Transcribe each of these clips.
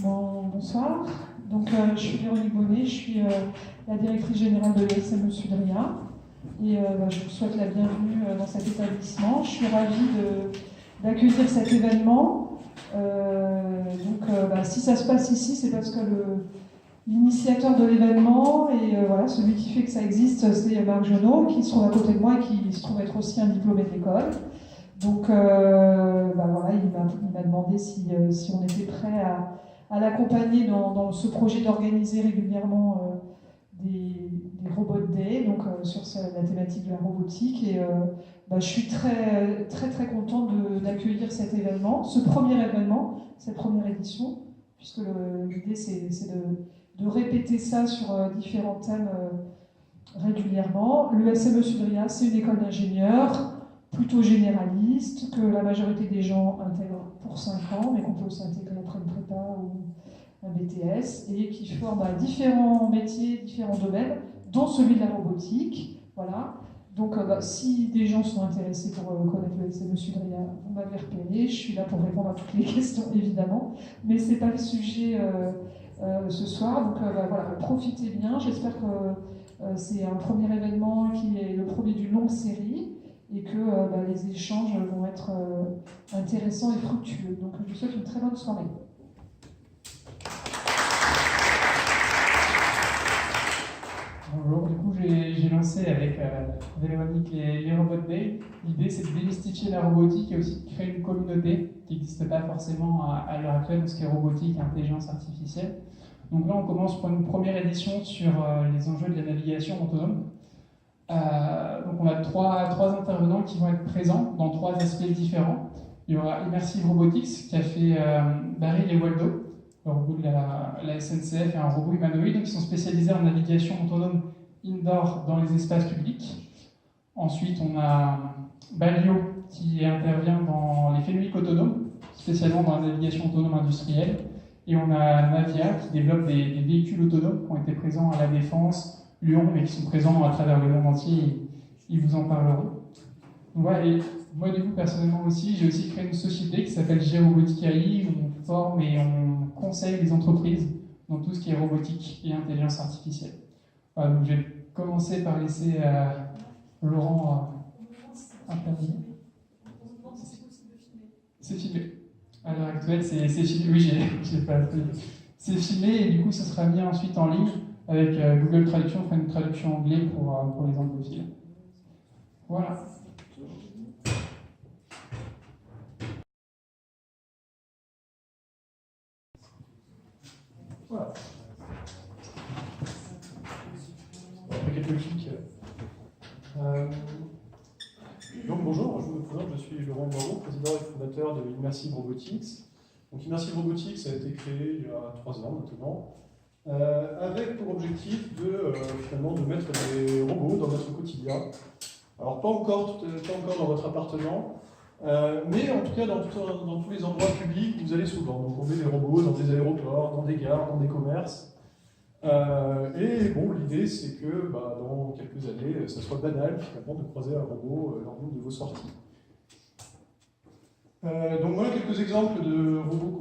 Bonsoir. Donc, je suis Véronique Bonnet, je suis la directrice générale de l'ESME Sudria et je vous souhaite la bienvenue dans cet établissement. Je suis ravie d'accueillir cet événement. Si ça se passe ici, c'est parce que l'initiateur de l'événement et celui qui fait que ça existe, c'est Marc Genot, qui se trouve à côté de moi et qui se trouve être aussi un diplômé de l'école. Donc il m'a demandé si on était prêt à l'accompagner dans ce projet d'organiser régulièrement des Robot Day, donc sur la thématique de la robotique. Et je suis très contente d'accueillir cet événement, ce premier événement, cette première édition, puisque l'idée c'est de répéter ça sur différents thèmes régulièrement. L'ESME Sudria, c'est une école d'ingénieurs plutôt généraliste, que la majorité des gens intègrent pour 5 ans, mais qu'on peut aussi intégrer après une prépa ou un BTS, et qui forment à différents métiers, différents domaines, dont celui de la robotique. Voilà. Donc si des gens sont intéressés pour connaître le l'ESME Sudria, vous m'avez repéré, je suis là pour répondre à toutes les questions, évidemment, mais ce n'est pas le sujet ce soir, donc profitez bien. J'espère que c'est un premier événement qui est le premier d'une longue série, et que les échanges vont être intéressants et fructueux. Donc je vous souhaite une très bonne soirée. Bonjour, du coup j'ai lancé avec Véronique les Robot Day. L'idée c'est de démystifier la robotique et aussi de créer une communauté qui n'existe pas forcément à l'heure actuelle, ce qui est robotique et intelligence artificielle. Donc là on commence pour une première édition sur les enjeux de la navigation autonome. Donc on a trois intervenants qui vont être présents dans 3 aspects différents. Il y aura Immersive Robotics qui a fait Baril et Waldo, le robot de la SNCF et un robot humanoïde qui sont spécialisés en navigation autonome indoor dans les espaces publics. Ensuite on a Balio qui intervient dans les Fenwick autonomes, spécialement dans la navigation autonome industrielle. Et on a Navia qui développe des véhicules autonomes qui ont été présents à la Défense, Lyon, mais qui sont présents à travers le monde entier, ils vous en parleront. Donc voilà, et moi du coup personnellement aussi, j'ai aussi créé une société qui s'appelle G-Robotique AI, où on forme et on conseille les entreprises dans tout ce qui est robotique et intelligence artificielle. Voilà, donc je vais commencer par laisser Laurent intervenir. C'est filmé. À l'heure actuelle, c'est filmé. Oui, j'ai pas appris. C'est filmé et du coup, ce sera mis ensuite en ligne. Avec Google Traduction, on fera une traduction anglais pour les anglophiles. Voilà. Voilà. Après quelques clics. Donc bonjour, je me présente, je suis Laurent Moreau, président et fondateur de Immersive Robotics. Donc Immersive Robotics a été créé il y a 3 ans maintenant. Avec pour objectif finalement de mettre des robots dans notre quotidien. Alors pas encore dans votre appartement, mais en tout cas dans tous les endroits publics où vous allez souvent. Donc on met des robots dans des aéroports, dans des gares, dans des commerces. Et bon, l'idée c'est que dans quelques années, ça soit banal finalement de croiser un robot lors d'une de vos sorties. Donc voilà quelques exemples de robots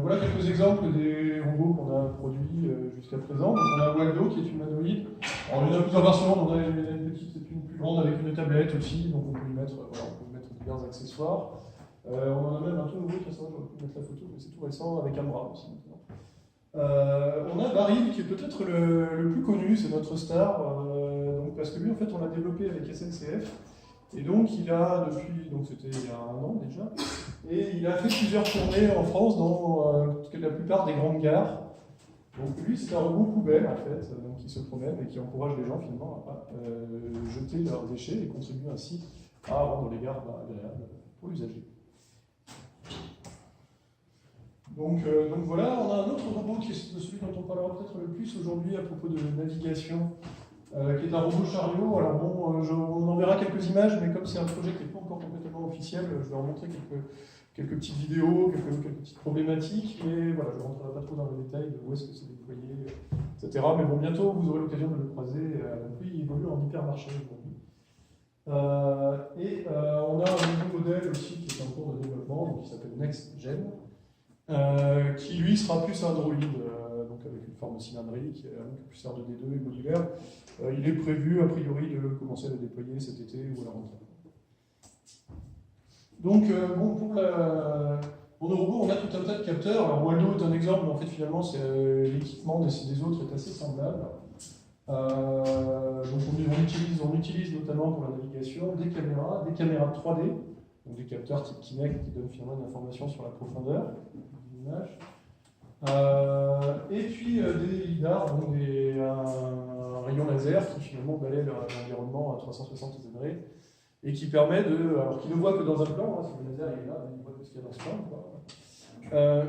voilà quelques exemples des robots qu'on a produits jusqu'à présent. Donc on a Waldo qui est humanoïde. Alors il y en a plusieurs versions, on a une petite et une plus grande avec une tablette aussi, donc on peut y mettre, divers accessoires. On en a même un tout nouveau, de toute façon, je vais mettre la photo, mais c'est tout récent, avec un bras aussi maintenant. On a Baril qui est peut-être le plus connu, c'est notre star, donc, parce que lui en fait on l'a développé avec SNCF. Et donc il a donc c'était il y a 1 an déjà, et il a fait plusieurs tournées en France dans la plupart des grandes gares. Donc lui c'est un robot poubelle en fait, donc qui se promène et qui encourage les gens finalement à jeter leurs déchets et contribue ainsi à rendre les gares agréables pour l'usager. Donc voilà, on a un autre robot qui est celui dont on parlera peut-être le plus aujourd'hui à propos de navigation. Qui est un robot chariot. Alors bon, on en verra quelques images, mais comme c'est un projet qui n'est pas encore complètement officiel, je vais en montrer quelques petites vidéos, quelques petites problématiques, mais voilà, je ne rentrerai pas trop dans le détail de où est-ce que c'est déployé, etc. Mais bon, bientôt, vous aurez l'occasion de le croiser. Oui, il évolue en hypermarché aujourd'hui. On a un nouveau modèle aussi qui est en cours de développement, donc qui s'appelle NextGen, qui lui sera plus Android, donc avec une forme cylindrique, plus R2D2 et modulaire. Il est prévu a priori de commencer à le déployer cet été ou à la rentrée. Donc bon, pour nos robots, on a tout un tas de capteurs. Alors Waldo est un exemple, mais en fait finalement l'équipement des autres est assez semblable. Donc on utilise notamment pour la navigation des caméras 3D, donc des capteurs type Kinect qui donnent finalement une information sur la profondeur de l'image. Et puis des lidars, donc un rayon laser qui finalement balaie l'environnement à 360 degrés et qui permet alors qu'il ne voit que dans un plan, hein, si le laser est là, il voit que ce qu'il y a dans ce plan, quoi.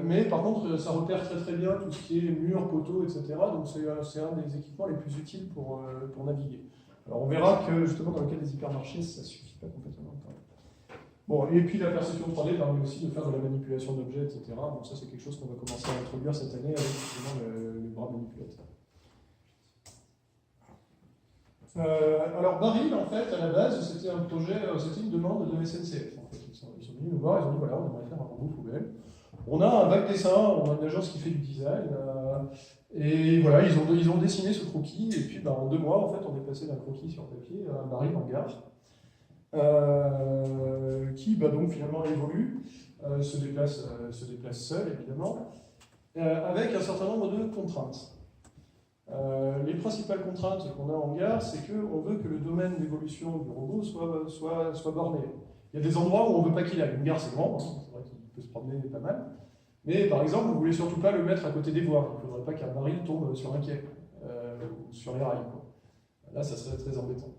Mais par contre, ça repère très très bien tout ce qui est murs, poteaux, etc. Donc c'est un des équipements les plus utiles pour naviguer. Alors on verra que justement dans le cas des hypermarchés, ça ne suffit pas complètement. Bon, et puis la perception 3D permet aussi de faire de la manipulation d'objets, etc. Donc ça c'est quelque chose qu'on va commencer à introduire cette année avec justement le bras manipulateur. Alors Baril, en fait, à la base, c'était un projet, c'était une demande de SNCF. En fait. Ils sont venus nous voir, ils ont dit voilà, on aimerait faire un robot poubelle. On a un bac dessin, on a une agence qui fait du design, et voilà, ils ont dessiné ce croquis, et puis en 2 mois, en fait, on est passé d'un croquis sur papier à un baril en gare, qui donc finalement évolue, se déplace seul, évidemment, avec un certain nombre de contraintes. Les principales contraintes qu'on a en gare, c'est qu'on veut que le domaine d'évolution du robot soit borné. Il y a des endroits où on ne veut pas qu'il aille. Une gare, c'est grand, hein, c'est vrai qu'il peut se promener pas mal. Mais par exemple, vous ne voulez surtout pas le mettre à côté des voies. Il ne faudrait pas qu'un baril tombe sur un quai, ou sur les rails, quoi. Là, ça serait très embêtant.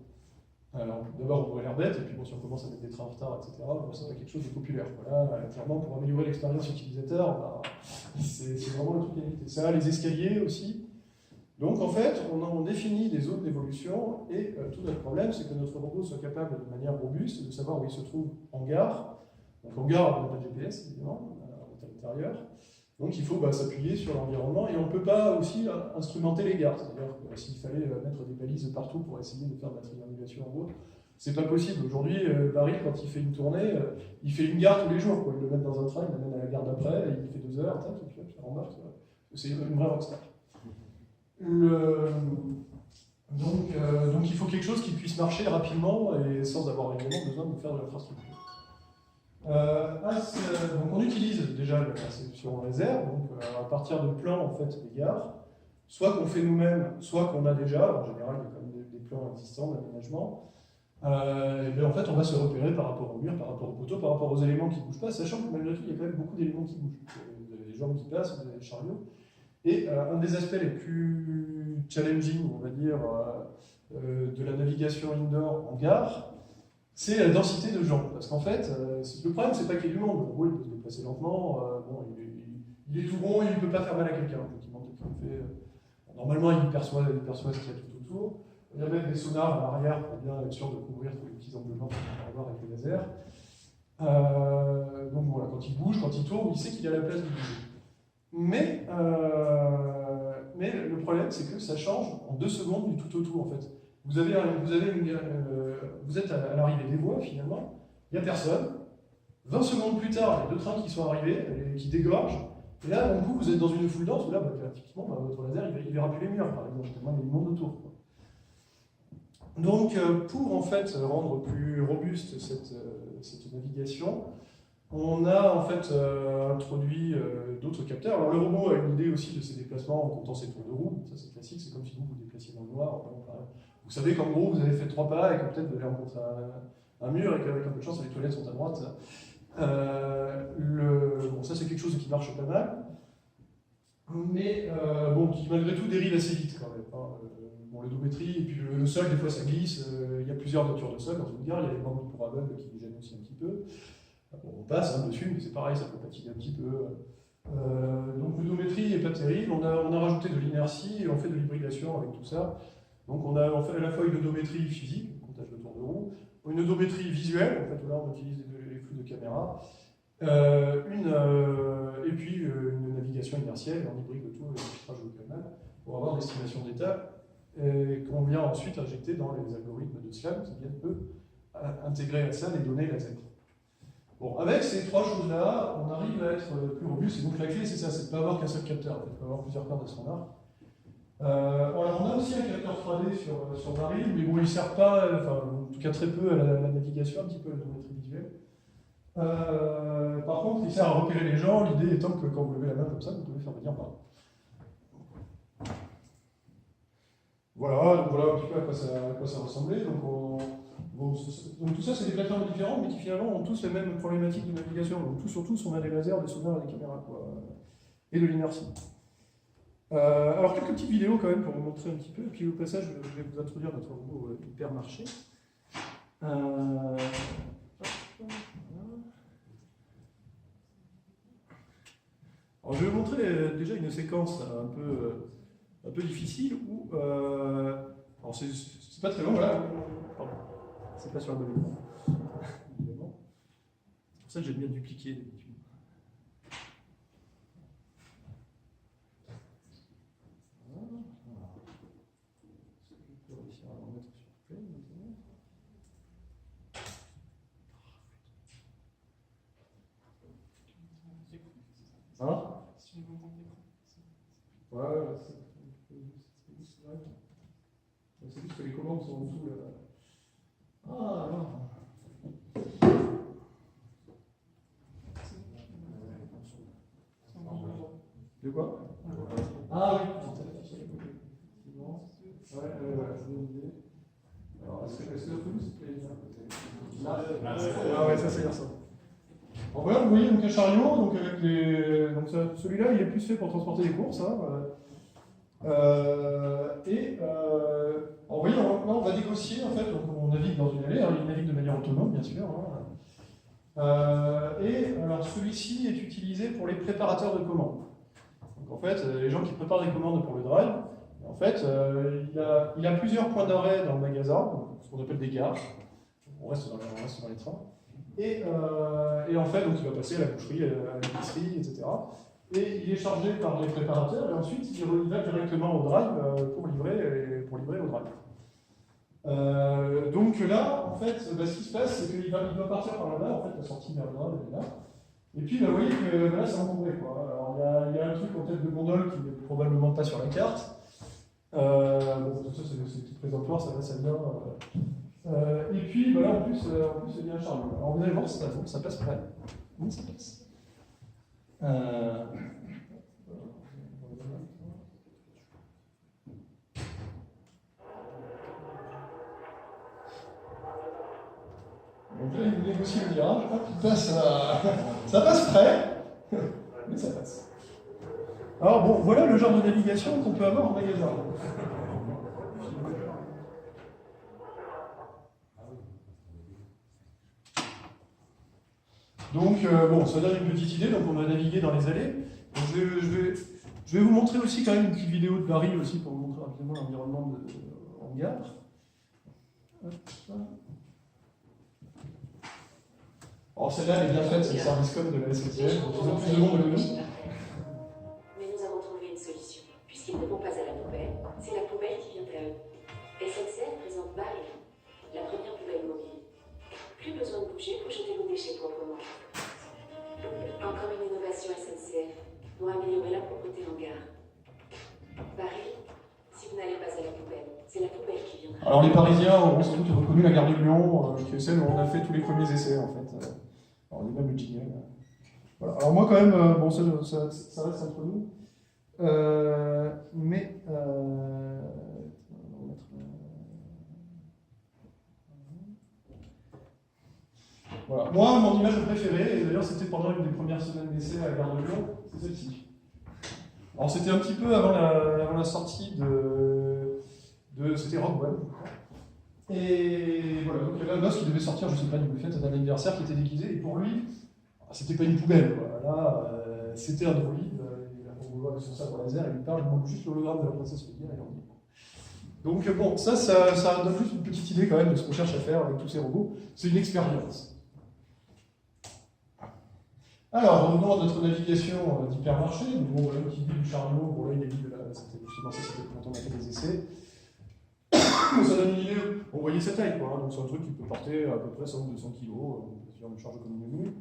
Alors, d'abord, on aurait l'air bête, et puis bon, si on commence à mettre des trains en retard, etc., c'est pas quelque chose de populaire. Voilà, clairement, pour améliorer l'expérience utilisateur, c'est vraiment le truc à éviter. Ça, les escaliers aussi. Donc en fait, on définit des zones d'évolution et tout notre problème, c'est que notre robot soit capable de manière robuste de savoir où il se trouve en gare. Donc en gare, on n'a pas de GPS, évidemment, on est à l'intérieur. Donc il faut s'appuyer sur l'environnement et on ne peut pas aussi instrumenter les gares. C'est-à-dire que s'il fallait mettre des balises partout pour essayer de faire de la triangulation en route, c'est pas possible. Aujourd'hui, Baril, quand il fait une tournée, il fait une gare tous les jours. Quoi. Il le met dans un train, il l'amène à la gare d'après, et il fait 2 heures, et puis il rembarque. C'est une vraie rockstar. Donc il faut quelque chose qui puisse marcher rapidement et sans avoir évidemment besoin de faire de l'infrastructure. Donc on utilise déjà la perception laser, donc à partir de plans en fait des gares, soit qu'on fait nous-mêmes, soit qu'on a déjà. En général, il y a quand même des plans existants d'aménagement. Et bien en fait, on va se repérer par rapport au mur, par rapport au poteau, par rapport aux éléments qui ne bougent pas, sachant que malgré tout, il y a quand même beaucoup d'éléments qui bougent. Vous avez des jambes qui passent, vous avez des chariots. Et un des aspects les plus challenging, on va dire, de la navigation indoor en gare, c'est la densité de gens. Parce qu'en fait, le problème, c'est pas qu'il y ait du monde. Le robot, il peut se déplacer lentement, il est tout rond, il ne peut pas faire mal à quelqu'un. Normalement, il perçoit ce qu'il y a tout autour. Il y a même des sonars à l'arrière pour bien être sûr de couvrir tous les petits angles blancs qu'on peut avoir avec le laser. Donc voilà, quand il bouge, quand il tourne, il sait qu'il a la place de bouger. Mais le problème, c'est que ça change en 2 secondes du tout au tout, en fait. Vous êtes à l'arrivée des voies, finalement, il n'y a personne. 20 secondes plus tard, il y a 2 trains qui sont arrivés, qui dégorgent. Et là, d'un coup, vous êtes dans une foule dense, où là, typiquement, votre laser, il ne verra plus les murs, par exemple. Il y a du monde autour. Quoi. Donc, pour, en fait, rendre plus robuste cette navigation, on a en fait introduit d'autres capteurs. Alors le robot a une idée aussi de ses déplacements en comptant ses tours de roue. Ça c'est classique, c'est comme si vous déplaciez dans le noir. Vous savez qu'en gros vous avez fait 3 pas et que peut-être vous allez rencontrer un mur et qu'avec un peu de chance les toilettes sont à droite. Ça c'est quelque chose qui marche pas mal, mais qui malgré tout dérive assez vite quand même. L'odométrie et puis le sol, des fois ça glisse. Il y a plusieurs natures de sol dans une gare. Il y a les bandes pour aveugles qui gênent aussi un petit peu. On passe dessus, mais c'est pareil, ça peut patiner un petit peu. Donc l'odométrie n'est pas terrible, on a rajouté de l'inertie et on fait de l'hybridation avec tout ça. Donc on fait à la fois une odométrie physique, comptage de tours de roue, une odométrie visuelle, en fait là on utilise les flux de caméra, et puis une navigation inertielle, on hybride le tout avec le filtrage de canal pour avoir l'estimation d'état qu'on vient ensuite injecter dans les algorithmes de SLAM qui viennent eux intégrer à ça les données laser. Bon, avec ces trois choses-là, on arrive à être plus robuste. Et donc la clé, c'est ça, c'est de ne pas avoir qu'un seul capteur, il faut avoir plusieurs cordes à son arc. Alors on a aussi un capteur 3D sur Baril, mais bon, il ne sert pas, enfin, en tout cas très peu à la navigation, un petit peu à la géométrie visuelle. Par contre, il sert à repérer les gens, l'idée étant que quand vous levez la main comme ça, vous pouvez faire venir par là. Voilà un petit peu à quoi ça ressemblait. Donc tout ça, c'est des plateformes différentes, mais qui finalement ont tous les mêmes problématiques de navigation. Donc tous sur tous, on a des lasers, des sonars et des caméras, quoi, et de l'inertie. Alors quelques petites vidéos quand même pour vous montrer un petit peu, et puis au passage, je vais vous introduire notre robot hypermarché. Alors je vais vous montrer déjà une séquence un peu difficile où... alors c'est pas très long, voilà. Pardon. C'est pas sur la bonne écran. Évidemment. C'est pour ça que j'aime bien dupliquer d'habitude. Est-ce que je peux réussir à le mettre sur play maintenant? Hein? Ouais, c'est juste que les commandes sont en dessous là. Ah non. De quoi? Ah oui. Ouais, alors, est-ce que le plus ah ouais, ça c'est ça. Bon, voilà, vous voyez donc un chariot, donc avec donc celui-là il est plus fait pour transporter des courses. Hein, vous voyez, là on va négocier en fait, donc on navigue dans une allée, hein, il navigue de manière autonome bien sûr. Hein, et alors celui-ci est utilisé pour les préparateurs de commandes. Donc en fait, les gens qui préparent des commandes pour le drive, en fait, il a plusieurs points d'arrêt dans le magasin, ce qu'on appelle des gares. On reste dans les trains. Et en fait, donc, il va passer à la boucherie, à l'épicerie, etc. Et il est chargé par les préparateurs, et ensuite il va directement au drive pour livrer au drive. Donc là, en fait, ce qui se passe, c'est qu'il va partir par là-bas, en fait, la sortie vers le drive est là. Et puis, vous voyez que là, c'est encombré, quoi. Alors, il y a un truc en tête de gondole qui n'est probablement pas sur la carte. Bon, tout ça, c'est des petits présentoirs, ça vient. Et puis, voilà, en plus, il y a un chariot. Alors, vous allez voir, ça passe près. Oui, ça passe. Donc là, il négocie le virage, hop, il passe ça passe près, mais ça passe. Alors bon, voilà le genre de navigation qu'on peut avoir en magasin. Donc, bon, ça donne une petite idée, donc on va naviguer dans les allées. Donc, je vais vous montrer aussi quand même une petite vidéo de Baril aussi pour vous montrer rapidement l'environnement de hangar. Alors celle-là, elle est bien faite, c'est le service com de la SNCF, donc ils ont plus de monde que nous. Mais nous avons trouvé une solution. Puisqu'ils ne vont pas à la poubelle, c'est la poubelle qui vient à eux. SNCF présente Baril, la première poubelle mobile. Plus besoin de bouger pour jeter vos déchets proprement. Encore une innovation SNCF pour améliorer la propreté en gare. Baril, si vous n'allez pas à la poubelle, c'est la poubelle qui viendra. Alors les Parisiens auront sans doute reconnu la gare de Lyon, qui est celle où on a fait tous les premiers essais en fait. Alors il y a même le jingle. Voilà. Alors moi quand même, bon ça reste entre nous. Mais voilà. Moi, mon image préférée, et d'ailleurs c'était pendant une des premières semaines d'essai à la gare de Lyon, c'est celle-ci. Alors c'était un petit peu avant la sortie de c'était Rogue One. Et voilà, donc il y avait un gosse qui devait sortir, je ne sais pas, d'une fête d'un anniversaire qui était déguisé, et pour lui, c'était pas une poubelle, quoi. Là, c'était un droïde, on voit avec son sabre laser, il lui parle, il manque juste l'hologramme de la princesse Leia, et on dit. Donc bon, ça donne juste une petite idée quand même de ce qu'on cherche à faire avec tous ces robots. C'est une expérience. Alors, revenons à notre navigation d'hypermarché. Bon, voilà une petite vue du chariot. Bon, là, il est vide, là, c'était justement ça, c'était quand on a fait des essais. Ça donne une idée on voyait sa taille, quoi. Hein. Donc c'est un truc qui peut porter à peu près 100 ou 200 kg, si on le charge comme une mouille.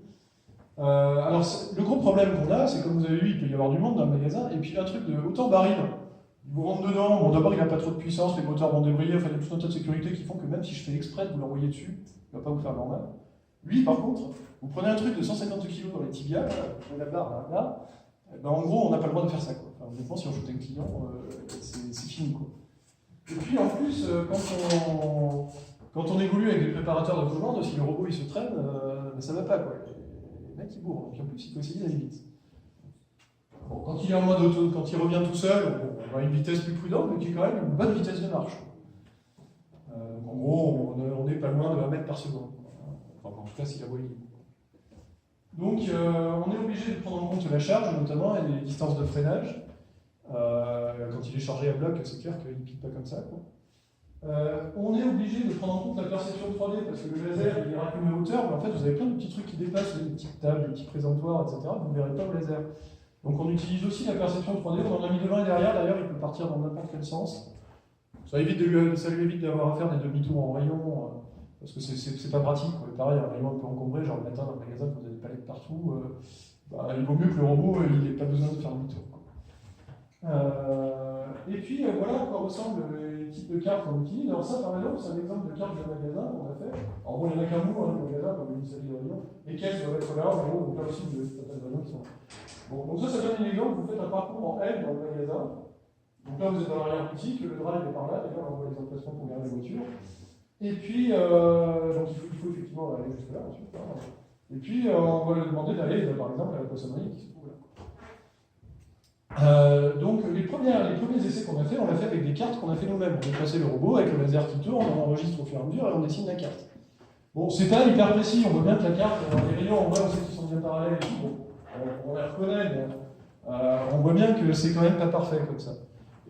Alors le gros problème qu'on a, c'est comme vous avez vu, il peut y avoir du monde dans le magasin, et puis un truc de autant baril. Vous rentrez dedans, bon d'abord il n'a pas trop de puissance, les moteurs vont débrayer, enfin il y a tout un tas de sécurité qui font que même si je fais exprès de vous l'envoyer dessus, il ne va pas vous faire normal. Lui par contre, vous prenez un truc de 150 kg dans les tibias, la barre là, ben, en gros on n'a pas le droit de faire ça, quoi. Enfin, honnêtement si on shoot un client, c'est fini, quoi. Et puis en plus, quand on évolue avec des préparateurs de commande, si le robot il se traîne, ben, ça va pas, quoi. Les mecs ils bourrent, et puis en plus il faut essayer d'aller vite. Bon, quand il est en mode auto, quand il revient tout seul, on a une vitesse plus prudente, mais qui est quand même une bonne vitesse de marche. En gros, on n'est pas loin de 1 mètre par seconde. Enfin, en tout cas, si la voie est libre. Donc, on est obligé de prendre en compte la charge, notamment, et les distances de freinage. Quand il est chargé à bloc, c'est clair qu'il ne pique pas comme ça, quoi. On est obligé de prendre en compte la perception 3D, parce que le laser, il ira qu'une hauteur, mais en fait, vous avez plein de petits trucs qui dépassent, des petites tables, des petits présentoirs, etc. Vous ne verrez pas au laser. Donc on utilise aussi la perception 3D, on en a mis devant et derrière, d'ailleurs il peut partir dans n'importe quel sens. Ça lui évite d'avoir à faire des demi-tours en rayon, parce que c'est pas pratique, quoi. Pareil, un rayon un peu encombré, genre le matin dans le magasin, vous avez des palettes partout, bah, il vaut mieux que le robot il n'ait pas besoin de faire demi-tour. Et puis voilà à quoi ressemblent les types de cartes qu'on utilise. Alors ça par exemple, c'est un exemple de carte de magasin qu'on a fait. Alors bon, il n'y en a qu'un bout, le magasin, comme une série de rayons. Les caisses doivent être là, en gros, donc là aussi vous avez tout un tas de rayons qui sont là. Bon, donc ça donne un exemple, vous faites un parcours en L dans le magasin. Donc là, vous êtes dans l'arrière-boutique, le drive est par là, d'ailleurs, on voit les emplacements pour garder la voiture. Et puis, donc il faut effectivement aller jusque là, ensuite. Hein. Et puis, on va lui demander d'aller, par exemple, à la poissonnerie qui se trouve là. Donc, les premiers essais qu'on a fait, on l'a fait avec des cartes qu'on a fait nous-mêmes. On a passé le robot avec le laser qui tourne, on enregistre au fur et à mesure et on dessine la carte. Bon, c'est pas hyper précis, on voit bien que la carte, les rayons, on voit, on sait qu'ils sont bien parallèles et tout. Bon, on les reconnaît, mais on voit bien que c'est quand même pas parfait comme ça.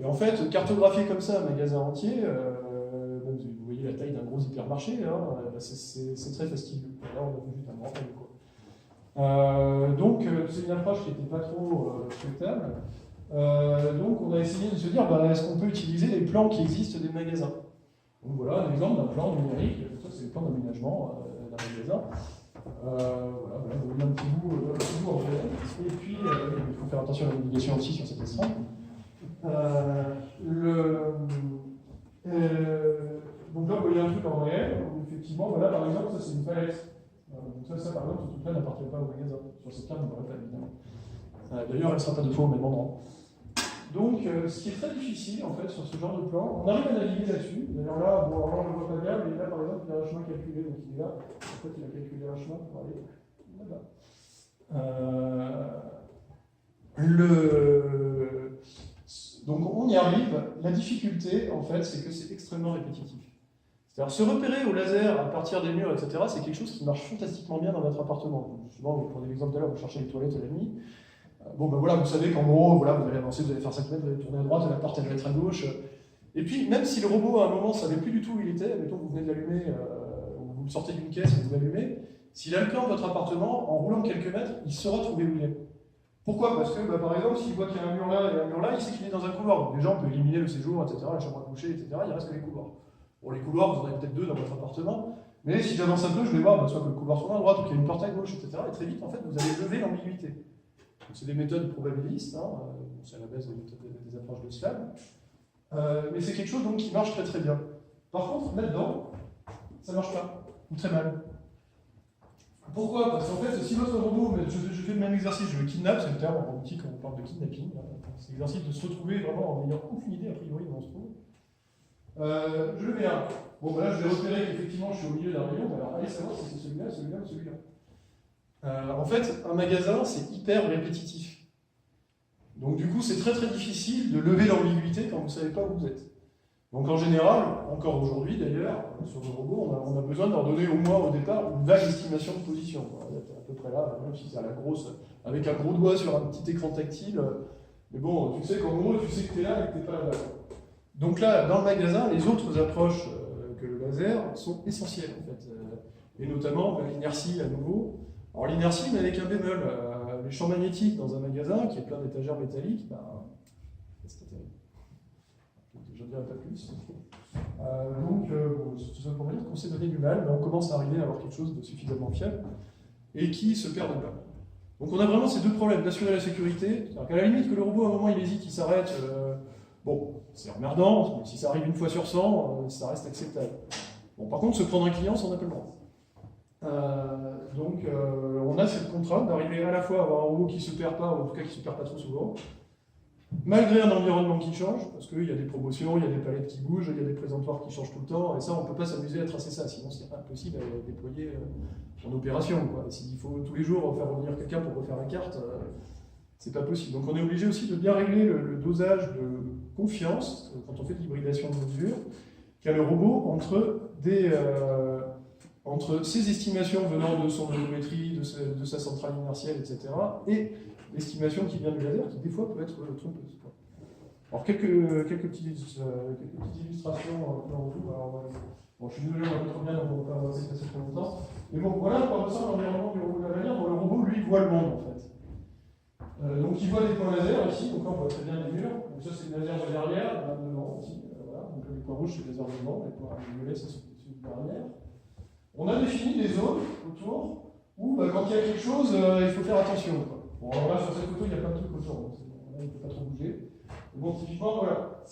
Et en fait, cartographier comme ça un magasin entier, vous voyez la taille d'un gros hypermarché, hein, c'est très fastidieux. Là, on a vu juste un grand taille, quoi. Donc, c'est une approche qui n'était pas trop souhaitable. Donc, on a essayé de se dire, bah, est-ce qu'on peut utiliser les plans qui existent des magasins? Donc voilà un exemple d'un plan numérique, ça c'est le plan d'aménagement d'un magasin. Voilà, vous voyez un petit bout en réel. Et puis, il faut faire attention à la navigation aussi sur cette estrade. Donc là, vous voyez un truc en réel, où effectivement, voilà, par exemple, ça c'est une palette. Donc ça par exemple, ce truc-là n'appartient pas au magasin. Sur cette carte, vous ne verrez pas évidemment. D'ailleurs, elle ne sera pas deux fois au même endroit. Donc, ce qui est très difficile, en fait, sur ce genre de plan, on arrive à naviguer là-dessus. D'ailleurs là, bon, alors, on ne le voit pas bien, mais là, par exemple, il y a un chemin calculé, donc il est là. En fait, il a calculé un chemin pour aller là-bas. Donc, on y arrive. La difficulté, en fait, c'est que c'est extrêmement répétitif. C'est-à-dire, se repérer au laser à partir des murs, etc., c'est quelque chose qui marche fantastiquement bien dans votre appartement. Souvent, vous prenez l'exemple tout à l'heure, vous cherchez les toilettes la nuit. Bon, ben voilà, vous savez qu'en gros, voilà, vous allez avancer, vous allez faire 5 mètres, vous allez tourner à droite, la porte elle va être à gauche. Et puis, même si le robot à un moment ne savait plus du tout où il était, mettons vous venez de l'allumer, vous sortez d'une caisse et vous l'allumez, s'il a le plan de votre appartement, en roulant quelques mètres, il saura trouver où il est. Pourquoi? Parce que, bah, par exemple, s'il voit qu'il y a un mur là et un mur là, il sait qu'il est dans un couloir. Donc, déjà, on peut éliminer le séjour, etc., la chambre à coucher, etc., il reste que les couloirs. Pour les couloirs, vous en avez peut-être 2 dans votre appartement, mais si j'avance un peu, je vais voir, bah, soit que le couloir soit à droite ou qu'il y a une porte à gauche, etc., et très vite, en fait, vous allez lever l'ambiguïté. C'est des méthodes probabilistes, hein, c'est à la base des approches de SLAM, mais c'est quelque chose donc, qui marche très très bien. Par contre, là-dedans, ça ne marche pas, ou très mal. Pourquoi? Parce qu'en fait, si votre robot, je fais le même exercice, je le kidnappe, c'est le terme en robotique, on parle de kidnapping, c'est l'exercice de se retrouver vraiment en n'ayant aucune idée a priori où on se trouve. Je le mets un. Bon, ben là, je vais repérer qu'effectivement, je suis au milieu d'un rayon, alors allez savoir si c'est celui-là, celui-là ou celui-là. En fait, un magasin, c'est hyper répétitif. Donc du coup, c'est très très difficile de lever l'ambiguïté quand vous ne savez pas où vous êtes. Donc en général, encore aujourd'hui d'ailleurs, sur nos robots, on a besoin de leur donner au moins au départ une vague estimation de position. Voilà, à peu près là, même si c'est à la grosse, avec un gros doigt sur un petit écran tactile. Mais bon, tu sais qu'en gros, tu sais que tu es là et que tu n'es pas là-bas. Donc là, dans le magasin, les autres approches que le laser sont essentielles en fait. Et notamment l'inertie à nouveau. Alors l'inertie, mais avec un bémol, les champs magnétiques dans un magasin qui est plein d'étagères métalliques, ben, c'est pas terrible. je ne dirai pas plus. Bon, tout ça pour dire qu'on s'est donné du mal, mais on commence à arriver à avoir quelque chose de suffisamment fiable et qui se perd pas. Donc on a vraiment ces deux problèmes, d'assurer la sécurité, c'est-à-dire qu'à la limite que le robot à un moment il hésite, il s'arrête, bon, c'est emmerdant, mais si ça arrive une fois sur 100, ça reste acceptable. Bon, par contre, se prendre un client, ça on n'a pas le droit. On a cette contrainte d'arriver à la fois à avoir un robot qui ne se perd pas, ou en tout cas qui ne se perd pas trop souvent, malgré un environnement qui change, parce qu'il y a des promotions, il y a des palettes qui bougent, il y a des présentoirs qui changent tout le temps, et ça, on ne peut pas s'amuser à tracer ça, sinon c'est impossible à déployer en opération. S'il faut tous les jours faire revenir quelqu'un pour refaire la carte, c'est pas possible. Donc on est obligé aussi de bien régler le dosage de confiance, quand on fait de l'hybridation de mesure, qu'a le robot entre ses estimations venant de son volumétrie, de sa centrale inertielle, etc., et l'estimation qui vient du laser, qui des fois peut être trompeuse. Alors quelques petites illustrations en tout. Bon, je suis désolé, on va pas trop bien, donc on va pas passer trop longtemps. Mais bon, voilà pour ça l'environnement du robot de la manière dont le robot, lui, voit le monde, en fait. Donc il voit des points laser ici, donc là on voit très bien les murs. Donc ça c'est le laser de derrière, là devant aussi. Voilà. Donc les points rouges c'est le laser devant, les points violets c'est celui de derrière. On a défini des zones autour où quand il y a quelque chose, il faut faire attention. Bon, alors là sur cette photo il y a plein de trucs autour, donc là il ne peut pas trop bouger. Mais bon, typiquement, voilà,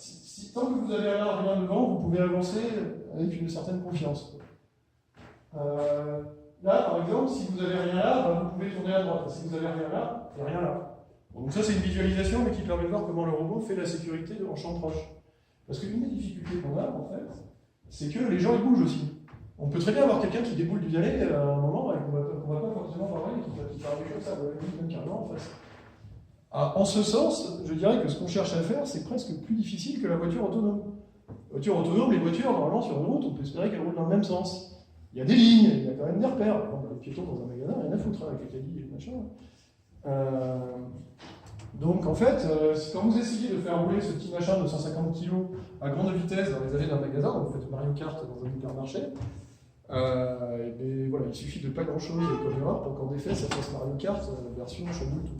tant que vous avez rien devant, vous pouvez avancer avec une certaine confiance. Là, par exemple, si vous n'avez rien là, vous pouvez tourner à droite. Si vous n'avez rien là, il n'y a rien là. Bon, donc ça, c'est une visualisation, mais qui permet de voir comment le robot fait la sécurité en champ proche. Parce qu'une des difficultés qu'on a, en fait, c'est que les gens, ils bougent aussi. On peut très bien avoir quelqu'un qui déboule du valet à un moment et qu'on ne va pas forcément voir qui va arriver comme ça, même carrément en face. En ce sens, je dirais que ce qu'on cherche à faire, c'est presque plus difficile que la voiture autonome. La voiture autonome, les voitures, normalement, sur une route, on peut espérer qu'elles roulent dans le même sens. Il y a des lignes, il y a quand même des repères. Bon, les piétons dans un magasin, rien à foutre avec les caddies et le machin. Donc, en fait, quand vous essayez de faire rouler ce petit machin de 150 kg à grande vitesse dans les allées d'un magasin, donc vous faites Mario Kart dans un hypermarché, et voilà, il suffit de pas grand-chose comme erreur pour qu'en effet, ça fasse Mario Kart version chamboule tout.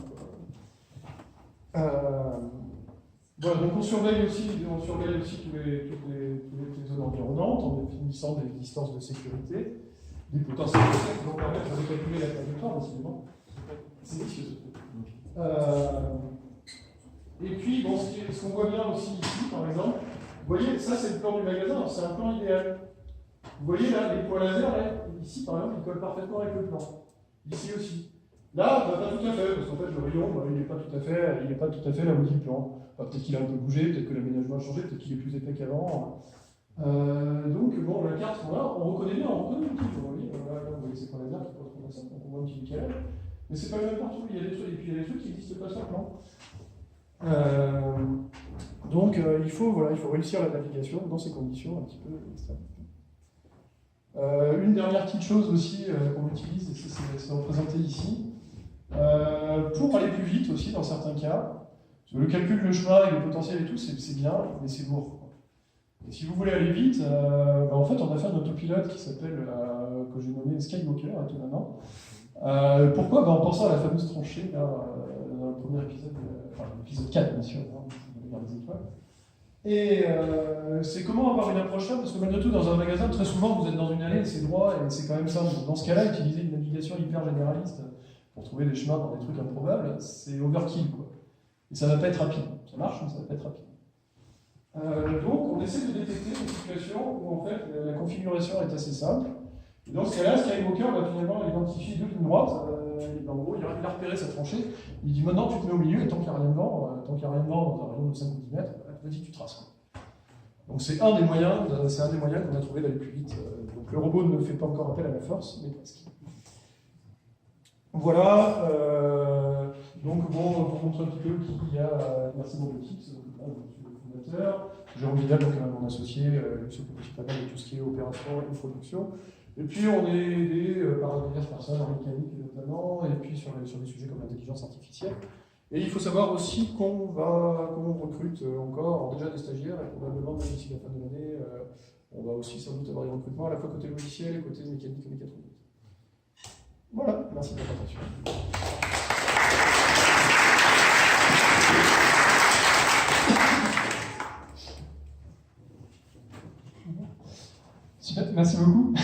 Voilà, donc on surveille aussi toutes les zones environnantes en définissant des distances de sécurité, des potentiels qui vont permettre de calculer la trajectoire, décidément. C'est vicieux. Et puis, bon, ce qu'on voit bien aussi ici, par exemple, vous voyez, ça c'est le plan du magasin, c'est un plan idéal. Vous voyez là, les points laser, là, ici par exemple, ils collent parfaitement avec le plan. Ici aussi. Là, pas tout à fait, parce qu'en fait le rayon, il n'est pas tout à fait là où dit le plan. Peut-être qu'il a un peu bougé, peut-être que l'aménagement a changé, peut-être qu'il est plus épais qu'avant. Donc bon, la carte, voilà, on reconnaît bien, on reconnaît l'outil. Vous voyez ces points laser qui correspondent à ça, donc on voit un petit décalage. Mais c'est pas le même partout, il y a des trucs, et puis il y a des trucs qui n'existent pas sur le plan. Donc il faut réussir la navigation dans ces conditions un petit peu extrêmes. Une dernière petite chose aussi qu'on utilise, et c'est représenté ici, pour aller plus vite aussi dans certains cas. Parce que le calcul, le chemin et le potentiel et tout, c'est bien, mais c'est lourd. Et si vous voulez aller vite, en fait, on a fait un autopilote qui s'appelle, que j'ai nommé Skywalker, étonnamment. Pourquoi en pensant à la fameuse tranchée, là, dans le premier épisode, l'épisode 4, bien sûr, vers les étoiles. Et c'est comment avoir une approche là, parce que malgré tout, dans un magasin, très souvent, vous êtes dans une allée, c'est droit, et c'est quand même simple. Dans ce cas-là, utiliser une navigation hyper généraliste pour trouver des chemins dans des trucs improbables, c'est overkill, quoi. Et ça va pas être rapide. Ça marche, mais ça va pas être rapide. Donc, on essaie de détecter des situations où, en fait, la configuration est assez simple. Et dans ce cas-là, Skywalker va finalement identifier deux lignes droites. En gros, il a repéré sa tranchée. Il dit maintenant, tu te mets au milieu, et tant qu'il n'y a rien devant, dans un rayon de 5 ou 10 mètres, vas-y, tu traces, quoi. Donc, c'est un des moyens qu'on a trouvé d'aller plus vite. Donc, le robot ne fait pas encore appel à la force, mais presque. Voilà. Donc, bon, pour montrer un petit peu qui y a Merci Robotics, le fondateur. Jérôme Vidal, donc mon associé, qui s'occupe aussi pas mal de tout ce qui est opération et production. Et puis on est aidé par diverses personnes en mécanique notamment, et puis sur des sujets comme l'intelligence artificielle. Et il faut savoir aussi qu'on recrute encore, alors déjà des stagiaires, et probablement même d'ici la fin de l'année, on va aussi sans doute avoir des recrutements à la fois côté logiciel et côté mécanique et mécatronique. Voilà, merci de votre attention. Super, merci beaucoup.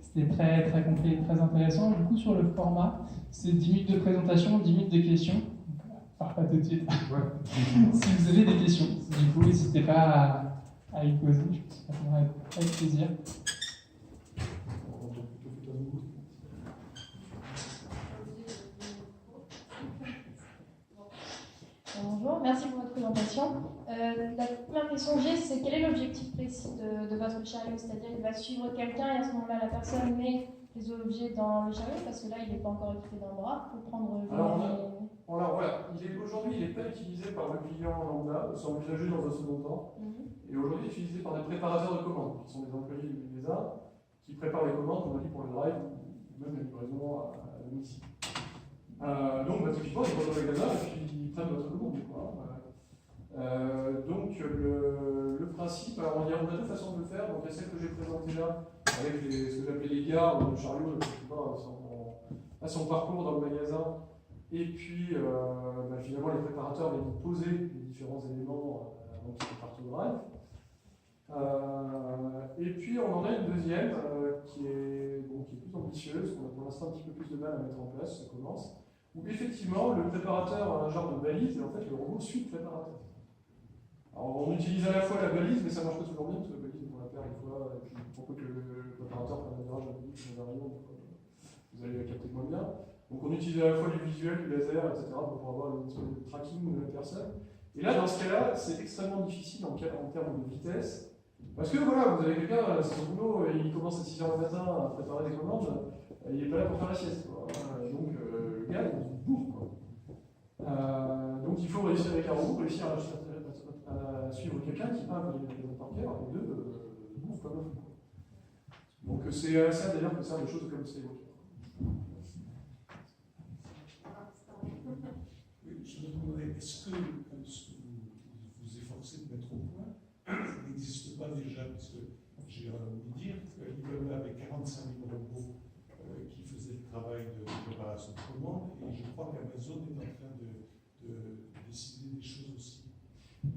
C'était très, très complet et très intéressant. Du coup, sur le format, c'est 10 minutes de présentation, 10 minutes de questions. Pas tout de suite. Ouais. Si vous avez des questions, du coup, n'hésitez pas à y poser. Je pense que ça répondra avec plaisir. Bonjour, merci pour votre présentation. La première question que j'ai, c'est quel est l'objectif précis de votre chariot? C'est-à-dire, il va suivre quelqu'un et à ce moment-là, la personne met les objets dans le chariot parce que là, il n'est pas encore équipé d'un bras pour prendre. Alors voilà, aujourd'hui, il n'est pas utilisé par le client lambda, c'est envisagé dans un second temps. Et aujourd'hui, il est utilisé par des préparateurs de commandes, qui sont des employés du MESA, qui préparent les commandes, comme on dit, pour le drive, ou même la livraison à domicile. Donc, typiquement, ils vont dans le magasin et puis ils prennent votre commande. Donc, le principe, alors on a deux façons de le faire. Donc, il y a celle que j'ai présentée là, avec ce que j'appelais les gares, où le chariot, à son parcours dans le magasin. Et puis, finalement, les préparateurs viennent poser les différents éléments avant qu'ils partent au drive. Et puis, on en a une deuxième qui est plus ambitieuse, qu'on a pour l'instant un petit peu plus de mal à mettre en place, ça commence, où effectivement, le préparateur a un genre de balise, et en fait, le robot suit le préparateur. Alors, on utilise à la fois la balise, mais ça marche pas toujours bien, parce que la balise, on la perd une fois, et puis pour peu que le préparateur prenne un virage à la balise, dans un rayon, vous allez la capter moins bien. Donc on utilise à la fois du visuel, du laser, etc. pour avoir une espèce de tracking de la personne. Et là, dans ce cas-là, c'est extrêmement difficile en termes de vitesse. Parce que voilà, vous avez quelqu'un, c'est son boulot, il commence à 6h du matin à préparer des commandes, il n'est pas là pour faire la sieste. Donc le gars, il bouffe. Donc il faut réussir avec un robot, réussir à suivre quelqu'un qui, un, connaît les magasins par cœur, et deux, bouffe comme un fou. Donc c'est ça d'ailleurs que ça des choses comme c'est évoqué. Je me demanderais, est-ce que ce que vous vous efforcez de mettre au point n'existe pas déjà? Parce que j'ai envie de dire qu'Ibama avait 45 000 robots qui faisaient le travail de préparation de commandes, et je crois qu'Amazon est en train de décider des choses aussi.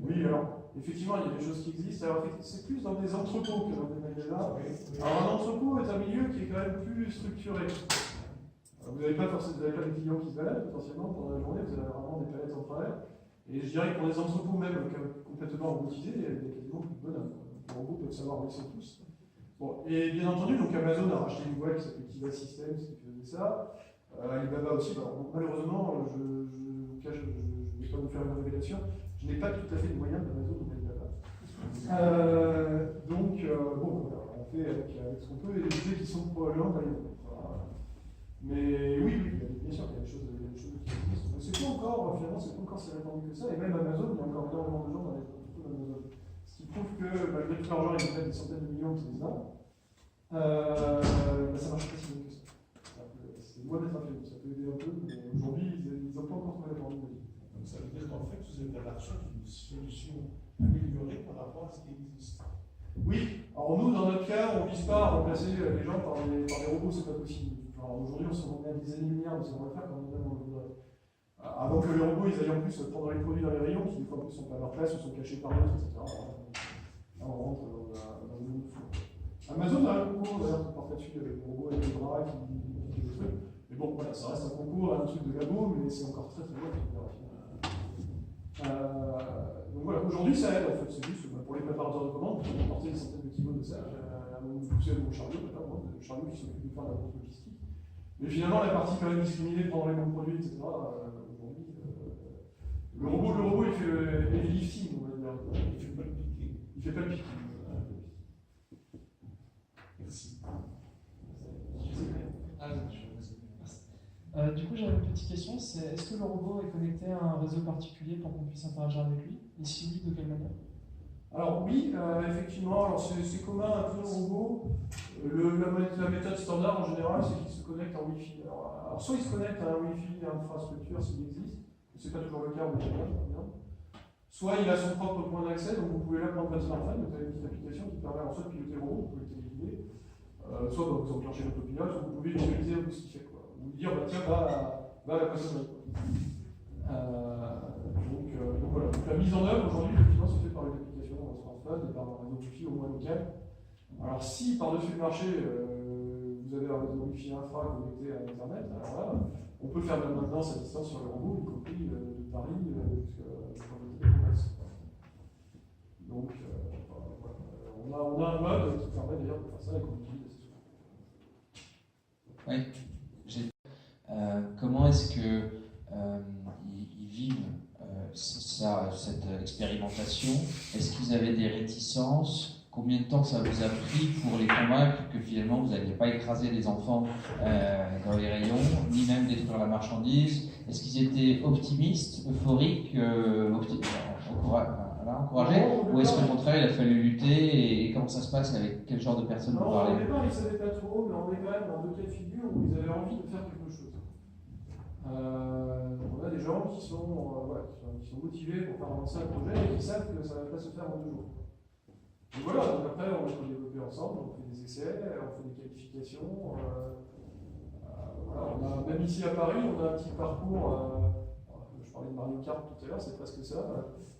Oui, alors, effectivement, il y a des choses qui existent. Alors, c'est plus dans des entrepôts que dans des magasins. Alors, un entrepôt est un milieu qui est quand même plus structuré. Vous n'avez pas des clients qui se baladent potentiellement pendant la journée, vous avez vraiment des palettes en travers. Et je dirais que pour des entrepôts même complètement robotisés, il y a quasiment plus de bonhommes. Les robots peuvent savoir où ils sont tous. Bon, et bien entendu, donc Amazon a racheté une boîte qui s'appelle Kiva Systems qui faisait ça. Alibaba aussi. Alors, malheureusement, je ne vais pas vous faire une révélation, je n'ai pas tout à fait les moyens d'Amazon ou d'Alibaba. Donc, on fait avec ce qu'on peut et les idées qui sont probablement dans les. Mais oui, bien sûr, il y a des choses qui existent. Mais c'est pas encore, finalement, c'est pas encore si répandu que ça. Et même Amazon, il y a encore énormément de gens dans les entrepôts d'Amazon. Ce qui prouve que, malgré tout l'argent, ils mettent des centaines de millions tous les ans, ça marche pas si bien que ça. C'est loin d'être infini. Ça peut aider un peu, mais aujourd'hui, ils n'ont pas encore trouvé la formule de vie. Donc ça veut dire qu'en fait, vous êtes à la recherche d'une solution améliorée par rapport à ce qui existe. Oui, alors nous, dans notre cas, on ne vise pas à remplacer les gens par des robots, c'est pas possible. Aujourd'hui, on se remet à des années-lumière de ce qu'on va faire quand on est dans le voudrait. Avant que les robots ils aillent en plus prendre les produits dans les rayons, qui des fois en plus sont pas à leur place ou sont cachés par d'autres, etc. Là, on rentre dans le monde fou. Amazon a un concours d'ailleurs qui part là-dessus avec des robots avec des bras qui des trucs. Mais bon, voilà, ça reste un concours, un truc de labo, mais c'est encore très très loin. Donc voilà, aujourd'hui ça aide en fait, c'est juste pour les préparateurs de commandes, vous pouvez porter des centaines de kilos de sac, vous poussez mon chariot, le chariot qui s'occupe de faire la grosse logistique. Mais finalement, la partie quand même discriminée pendant les bons produits, etc., aujourd'hui, le robot il fait le heavy lifting, on va dire. Il fait pas le picking. Il fait pas le picking. Merci. Du coup, j'avais une petite question, c'est est-ce que le robot est connecté à un réseau particulier pour qu'on puisse interagir avec lui? Et si oui, de quelle manière? Alors oui, effectivement, alors c'est commun à tous les robots. La méthode standard en général, c'est qu'il se connecte en Wi-Fi. Alors soit il se connecte à un Wi-Fi infrastructure s'il existe, c'est pas toujours le cas, on est bien. Soit il a son propre point d'accès, donc vous pouvez là prendre votre smartphone, vous avez une petite application qui permet soit de piloter le robot, vous pouvez le téléguider, soit vous enclenchez l'autopilote, soit vous pouvez visualiser ce qu'il fait. Ou lui dire, tiens, va à la poissonnerie. Donc voilà, donc la mise en œuvre aujourd'hui, effectivement, se fait par une application smartphone et par un réseau Wi-Fi au moins local. Alors si par-dessus le marché, vous avez un réseau Wi-Fi infra connecté à Internet, alors là, on peut faire de la maintenance à distance sur les robots, y compris de Paris jusqu'à Commerce. Donc, voilà. On a un mode qui permet d'ailleurs de faire ça et qu'on utilise assez souvent. Oui. Comment est-ce que ils vivent cette expérimentation? Est-ce qu'ils avaient des réticences? Combien de temps ça vous a pris pour les convaincre que finalement vous n'alliez pas écraser les enfants dans les rayons, ni même détruire la marchandise? Est-ce qu'ils étaient optimistes, euphoriques, encouragés? Ou est-ce qu'au contraire il a fallu lutter? Et comment ça se passe? Avec quel genre de personnes vous parlez? Au départ, ils ne savaient pas trop, mais on est quand même dans deux cas de figure où ils avaient envie de faire quelque chose. On a des gens qui sont motivés pour faire avancer un projet et qui savent que ça ne va pas se faire en 2 jours. Et voilà, donc après on va développer ensemble, on fait des essais, on fait des qualifications. Voilà, on a, même ici à Paris, on a un petit parcours, je parlais de Mario Kart tout à l'heure, c'est presque ça,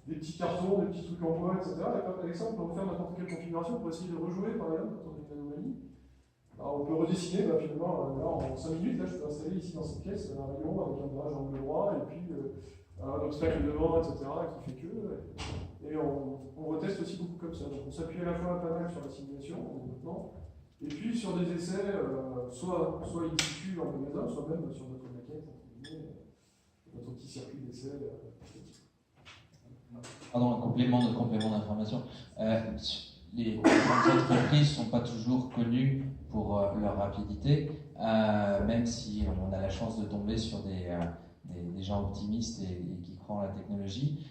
des petits cartons, des petits trucs en bois, etc. Et comme Alexandre, on peut faire n'importe quelle configuration pour essayer de rejouer par exemple quand on a une anomalie. Alors on peut redessiner, finalement, là, en 5 minutes, là, je peux installer ici dans cette pièce un rayon avec un virage angle droit et puis un obstacle devant, etc. qui fait que. Et on reteste aussi beaucoup comme ça. Donc on s'appuie à la fois pas mal sur la simulation maintenant, et puis sur des essais, soit in situ en magasin, soit même sur notre maquette, notre petit circuit d'essai. Pardon, un complément d'information. Les grandes entreprises ne sont pas toujours connues pour leur rapidité, même si on a la chance de tomber sur des gens optimistes et qui croient en la technologie.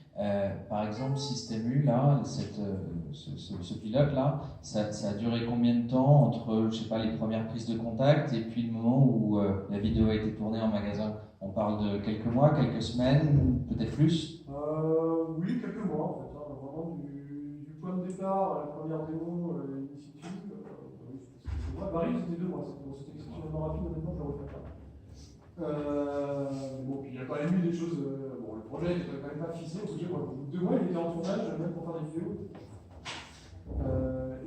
Par exemple, Système U, là, ce pilote-là, ça a duré combien de temps entre, je sais pas, les premières prises de contact et puis le moment où la vidéo a été tournée en magasin? On parle de quelques mois, quelques semaines, peut-être plus? Oui, quelques mois en fait. Vraiment du point de départ, la première démo, in situ. Paris, c'était 2 mois. C'était exceptionnellement rapide, honnêtement, je ne le referai pas. Bon, puis il y a quand même eu des choses. Le projet n'était quand même pas ficelé. Au bout de 2 mois, il était en tournage, même pour faire des vidéos.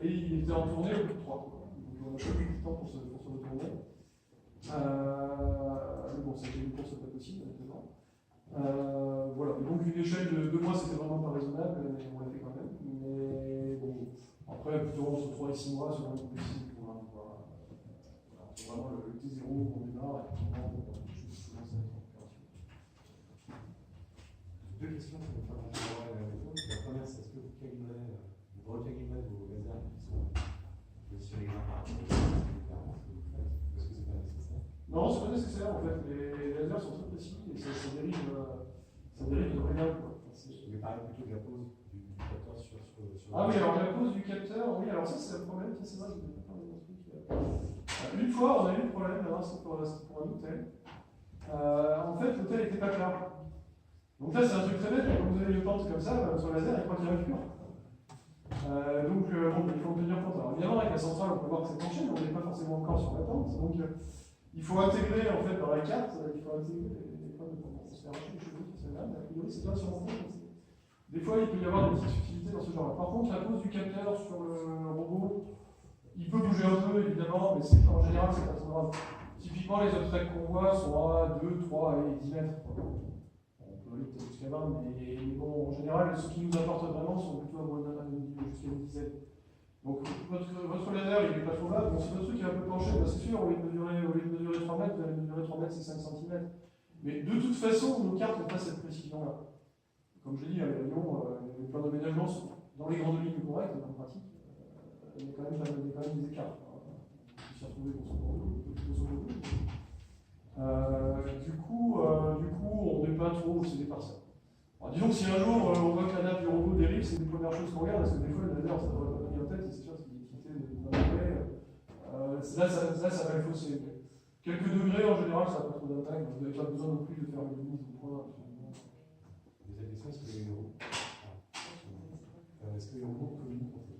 Et il était en tournée au bout de 3. Donc on a pas eu du temps pour se retourner. Mais bon, c'était une course pas possible, maintenant. Voilà. Et donc une échelle de 2 mois, c'était vraiment pas raisonnable, mais on l'a fait quand même. Mais bon, après, plutôt entre 3 et 6 mois, c'est vraiment possible. C'est vraiment le T0 qu'on démarre et puis on commence à être en opération. 2 questions qui vont faire un peu la réponse. La première, c'est est-ce que vous recalibrez vos lasers qui sont positionnés l'un par rapport à ce que vous faites? Est-ce que c'est pas nécessaire? Non, c'est pas nécessaire en fait. Les lasers sont très précis et ça dérive de rien. Je vais parler plutôt de la pose du capteur sur Ah oui, alors la pose du capteur, oui, alors ça c'est un problème, c'est vrai, je ne vais pas parler d'un truc. Une fois, on a eu un problème, c'était pour un hôtel. En fait, l'hôtel n'était pas clair. Donc là, c'est un truc très bête, quand vous avez une pente comme ça, sur le laser, il croit qu'il y a un pur. Donc, il faut en tenir compte. Alors, évidemment, avec la centrale, on peut voir que c'est penché, mais on n'est pas forcément encore sur la pente. Donc, il faut intégrer, en fait, dans la carte, il faut intégrer les points de pente. On se fait arracher les cheveux qui sont là, mais a priori, c'est bien surmonté. Des fois, il peut y avoir des petites subtilités dans ce genre-là. Par contre, la pose du capteur sur le robot, il peut bouger un peu, évidemment, mais en général, c'est pas trop grave. Typiquement, les obstacles qu'on voit sont à 2, 3 et 10 mètres. On peut aller peut-être jusqu'à 20, mais bon, en général, ceux qui nous apportent vraiment sont plutôt à moins jusqu'à une dizaine. Donc, votre laser, il n'est pas trop bas. Bon, si votre truc est un peu penché, c'est sûr, au lieu de mesurer 3 mètres, vous allez mesurer 3 mètres, c'est 5 cm. Mais de toute façon, nos cartes n'ont pas cette précision-là. Comme je dis, les plans d'aménagement sont dans les grandes lignes correctes, en pratique. Il y a quand même des écarts. On peut s'y retrouver grosso modo. Du coup, on n'est pas trop obsédé par ça. Alors, disons que si un jour on voit que la nappe du robot dérive, c'est une première chose qu'on regarde, parce que des fois le laser, ça ne devrait pas venir en tête, et c'est sûr qu'il est quitté d'un degré. Là, ça va le fausser. Quelques degrés, en général, ça n'a pas trop d'impact. Vous n'avez pas besoin non plus de faire une mise au point. Deuxième question, est-ce que les robots communiquent entre eux?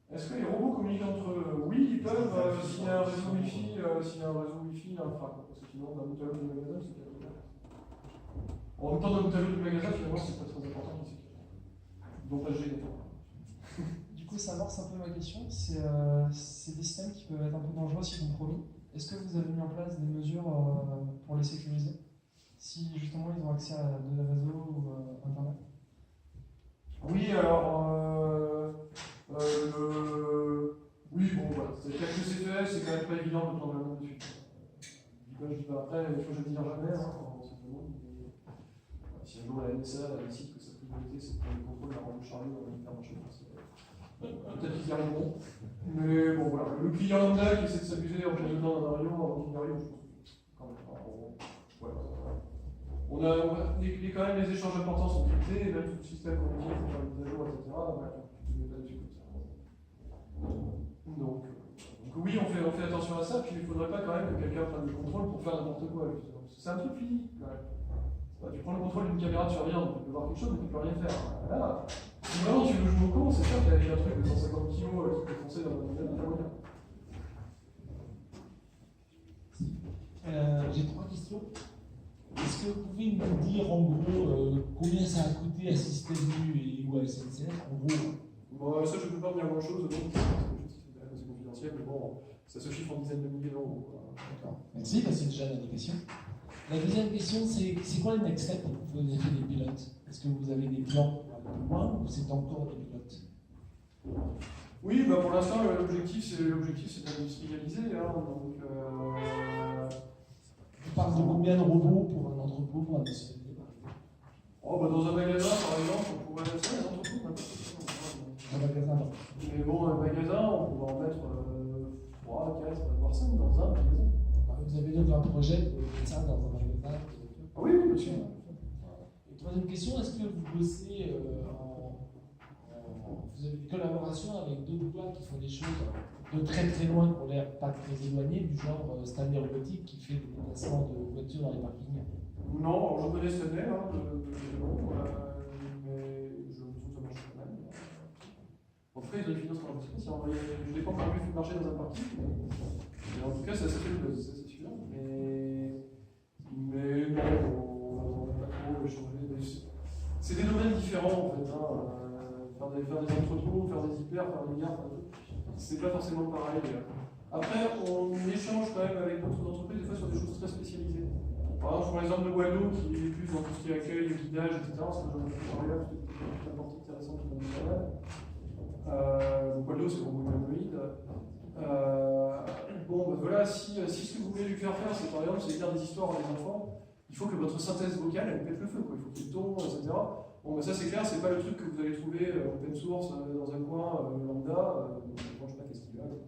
Est-ce que les robots communiquent entre eux? Oui, ils peuvent, s'il y a un réseau Wi-Fi infra. Parce que sinon, dans le tableau du magasin, c'est quelque chose. En même temps, dans le tableau du magasin, finalement, c'est pas très important. Ils vont pas se gêner. Du coup, ça amorce un peu ma question. C'est des systèmes qui peuvent être un peu dangereux si compromis. Est-ce que vous avez mis en place des mesures pour les sécuriser si justement ils ont accès à de réseaux ou Internet? Oui, alors, oui, bon, voilà, c'est quelques CTS, c'est quand même pas évident de prendre la main dessus. Après, il faut que je le dire jamais, hein, simplement, mais, si un jour la NSA décide que sa priorité c'est de prendre le contrôle de la route de chariot dans l'hypermarché français, peut-être qu'ils y arriveront. Mais bon, voilà, le client lambda qui essaie de s'amuser en plein dedans d'un avion avant qu'il y arrive, je pense que quand même. Voilà. Quand même, les échanges importants sont cryptés, et même tout le système qu'on utilise pour faire des mises à jour, etc. Ouais, tu ne mets pas dessus comme ça. Donc oui, on fait attention à ça, puis il ne faudrait pas quand même que quelqu'un prenne le contrôle pour faire n'importe quoi. C'est un truc physique, quand même. Tu prends le contrôle d'une caméra de surveillance, tu peux voir quelque chose, mais tu ne peux rien faire. Là, si vraiment tu veux jouer au con, c'est sûr qu'il y a un truc de 150 kg qui peut foncer dans la moyenne. J'ai 3 questions. Est-ce que vous pouvez nous dire en gros combien ça a coûté à Système U ou à SNCF en gros? Bon, ça, je ne peux pas dire grand-chose, donc c'est confidentiel, mais bon, ça se chiffre en dizaines de milliers d'euros. D'accord. Merci, c'est déjà l'indication. La deuxième question, c'est quoi le next step pour vous avez fait des pilotes? Est-ce que vous avez des plans à plus loin ou c'est encore des pilotes? Oui, bah pour l'instant, l'objectif c'est d'industrialiser. Hein, donc, on parle de combien de robots pour un entrepôt pour industrialiser? Oh, bah dans un magasin, par exemple, on pourrait mettre ça, les entrepôts, Un magasin, non. Mais bon, un magasin, on pourrait en mettre 3, 4, voire 5 dans un magasin. Vous avez donc un projet de mettre ça dans un magasin? Ah oui, oui, bien sûr. Et troisième question, est-ce que vous bossez vous avez des collaborations avec d'autres boîtes qui font des choses de très très loin, qui ont l'air pas très éloignées, du genre Stanley Robotics qui fait des déplacements de voitures dans les parkings? Non, alors je connais Stanley, hein, mais je me trouve que ça marche pas mal. En tout cas, ils ont une finance pour la je n'ai pas encore vu marcher dans un parking, mais en tout cas, ça fait le buzz, ça c'est sûr. Mais non, on n'a pas trop échangé. C'est des domaines différents en fait. Hein. Faire des entrepôts, faire des hyper, faire des gares, c'est pas forcément pareil. Après, on échange quand même avec d'autres entreprises, des fois sur des choses très spécialisées. Par exemple, je prends l'exemple de Waldo qui est plus dans tout ce qui est accueil, guidage, etc. C'est un genre de parler là, parce que c'est une partie intéressante de mon travail. Donc Waldo, c'est le robot humanoïde. Bon, ben voilà, si ce que vous voulez lui faire faire, c'est par exemple, c'est lire des histoires à des enfants, il faut que votre synthèse vocale, elle pète le feu, quoi. Il faut qu'il y ait le ton, etc. Bon, ben ça c'est clair, c'est pas le truc que vous allez trouver open source dans un coin lambda, je sais pas qu'est-ce qu'il y a, un truc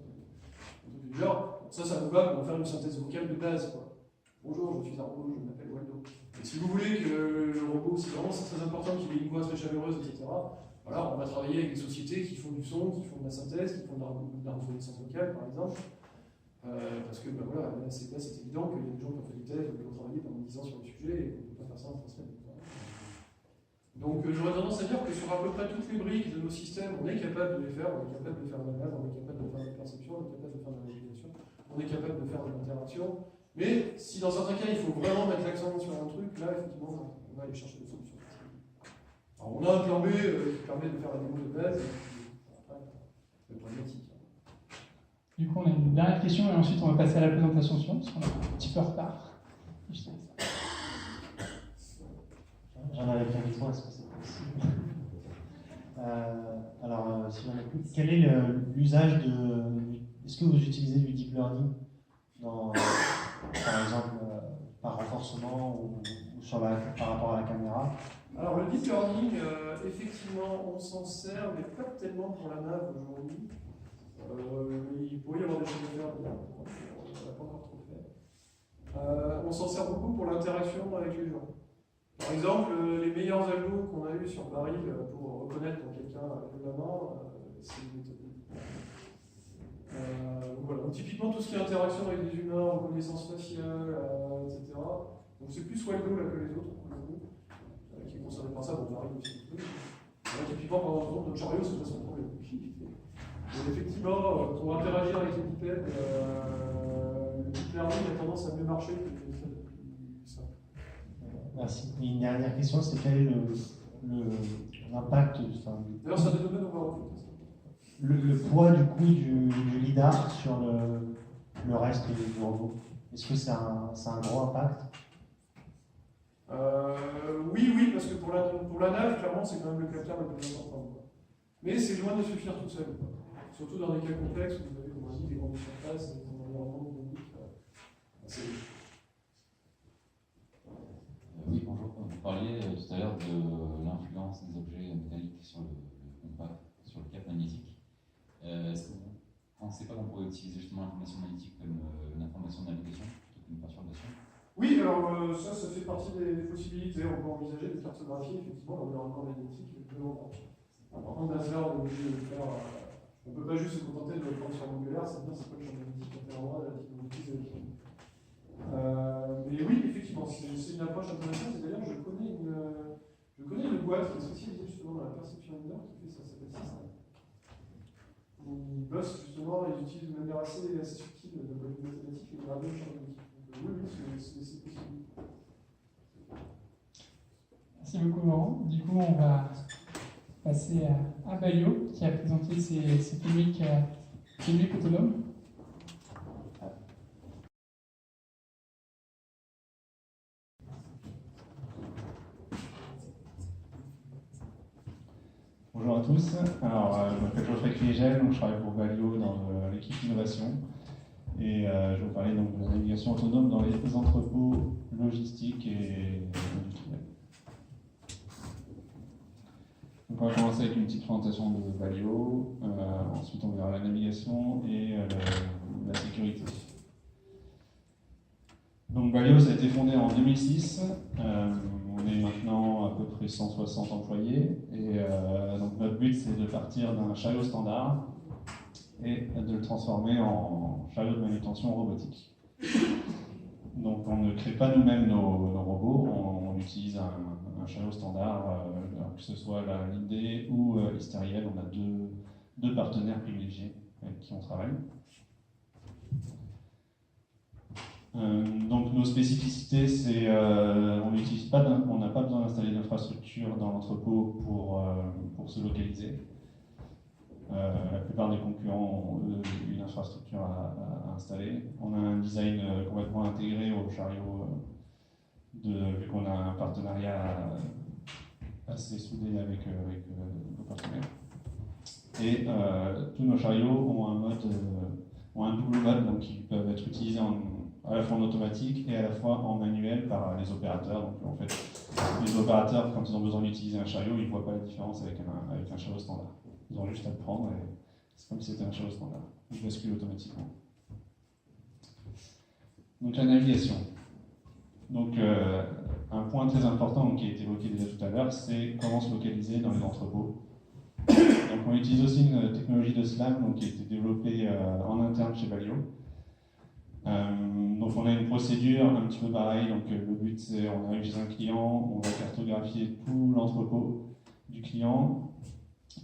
du genre. Ça nous va pour faire une synthèse vocale de base, quoi. Bonjour, je suis un robot, je m'appelle Waldo. Et si vous voulez que le robot, si vraiment c'est très important qu'il ait une voix très chaleureuse, etc., voilà, on va travailler avec des sociétés qui font du son, qui font de la synthèse, qui font de la reconnaissance vocale, par exemple. Parce que, ben voilà, là, c'est évident qu'il y a des gens qui ont fait des thèses, qui ont travaillé pendant 10 ans sur le sujet, et qu'on ne peut pas faire ça en 3 semaines. Donc, j'aurais tendance à dire que sur à peu près toutes les briques de nos systèmes, on est capable de les faire, on est capable de faire de la base, on est capable de faire de la perception, on est capable de faire de la navigation, on est capable de faire de l'interaction. Mais si dans certains cas, il faut vraiment mettre l'accent sur un truc, là, effectivement, on va aller chercher des solutions. Alors, on a un plan B qui permet de faire la démo de base, et après, c'est problématique. Du coup, on a une dernière question et ensuite on va passer à la présentation suivante parce qu'on a un petit peu en retard. J'en avais bien besoin, est-ce que c'est possible? Alors, si on écoute, quel est l'usage de. Est-ce que vous utilisez du deep learning dans, par exemple, par renforcement ou par rapport à la caméra? Alors, le deep learning, effectivement, on s'en sert, mais pas tellement pour la nav aujourd'hui. Il pourrait y avoir des choses à faire, mais on n'a pas encore trop fait. On s'en sert beaucoup pour l'interaction avec les gens. Par exemple, les meilleurs algos qu'on a eu sur Paris pour reconnaître quand quelqu'un lève la main, c'est une méthode. Voilà. Donc, typiquement, tout ce qui est interaction avec des humains, reconnaissance faciale, etc. Donc, c'est plus Waldo là que les autres, qui est concerné par ça, bon, Paris aussi. Typiquement, pendant ce temps, notre chariot, c'est pas son problème. Donc, effectivement, pour interagir avec les bipèdes, le deep learning a tendance à mieux marcher que les méthodes plus simples. Merci. Et une dernière question, c'est quel est l'impact D'ailleurs, ça a des domaines où on va refuser. le poids du coup du lidar sur le reste du robot. Est-ce que ça a un gros impact? Oui, parce que pour la nave, clairement, c'est quand même le capteur le plus important, quoi. Mais c'est loin de suffire tout seul, quoi. Surtout dans des cas complexes où vous avez, comme on dit, des grandes surfaces, des environnements dynamiques. Oui, bonjour. Vous parliez tout à l'heure de l'influence des objets métalliques sur le compas, sur le cap magnétique. Est-ce que vous ne pensez pas qu'on pourrait utiliser justement l'information magnétique comme une information de navigation plutôt qu'une perturbation? Oui, alors ça fait partie des possibilités. On peut envisager des cartographies, effectivement, dans l'environnement magnétique plus longtemps. Par contre, là, on est obligé de le faire. On ne peut pas juste se contenter de le prendre sur l'angulaire, c'est-à-dire c'est pas le champ magnétique à tel endroit de la technologie de l'équilibre. Mais oui, effectivement, c'est une approche intéressante. Et d'ailleurs, je connais une boîte qui est spécialisée justement dans la perception lidar qui fait ça, s'appelle System. Ils bossent justement, ils utilisent de manière assez subtile de la mathématique et de graver le champ magnétique. Donc, oui, c'est possible. Merci beaucoup, Laurent. Du coup, on va passer à Balio, qui a présenté ses techniques autonomes. Bonjour à tous. Alors, je m'appelle Geoffrey Criégel, donc je travaille pour Balio dans l'équipe innovation. Et je vais vous parler donc de la navigation autonome dans les entrepôts logistiques et industriels. Donc on va commencer avec une petite présentation de Balio, ensuite on verra la navigation et la sécurité. Donc Balio, ça a été fondé en 2006, on est maintenant à peu près 160 employés, et donc notre but c'est de partir d'un chariot standard et de le transformer en chariot de manutention robotique. Donc on ne crée pas nous-mêmes nos robots, on utilise un chariot standard, que ce soit la Linde ou Isteriel. On a deux partenaires privilégiés avec qui on travaille. Donc nos spécificités, c'est on n'a pas besoin d'installer d'infrastructure dans l'entrepôt pour se localiser. La plupart des concurrents ont une infrastructure à installer. On a un design complètement intégré au chariot, vu qu'on a un partenariat assez soudé avec nos partenaires. Et tous nos chariots ont un double mode, donc qui peuvent être utilisés à la fois en automatique et à la fois en manuel par les opérateurs. Donc en fait, les opérateurs, quand ils ont besoin d'utiliser un chariot, ils ne voient pas la différence avec un chariot standard. Ils ont juste à le prendre et c'est comme si c'était un chariot standard. Ils basculent automatiquement. Donc la navigation. Donc un point très important qui a été évoqué déjà tout à l'heure, c'est comment se localiser dans les entrepôts. Donc on utilise aussi une technologie de SLAM qui a été développée en interne chez Balio. Donc on a une procédure un petit peu pareille. Donc le but c'est on arrive chez un client, on va cartographier tout l'entrepôt du client.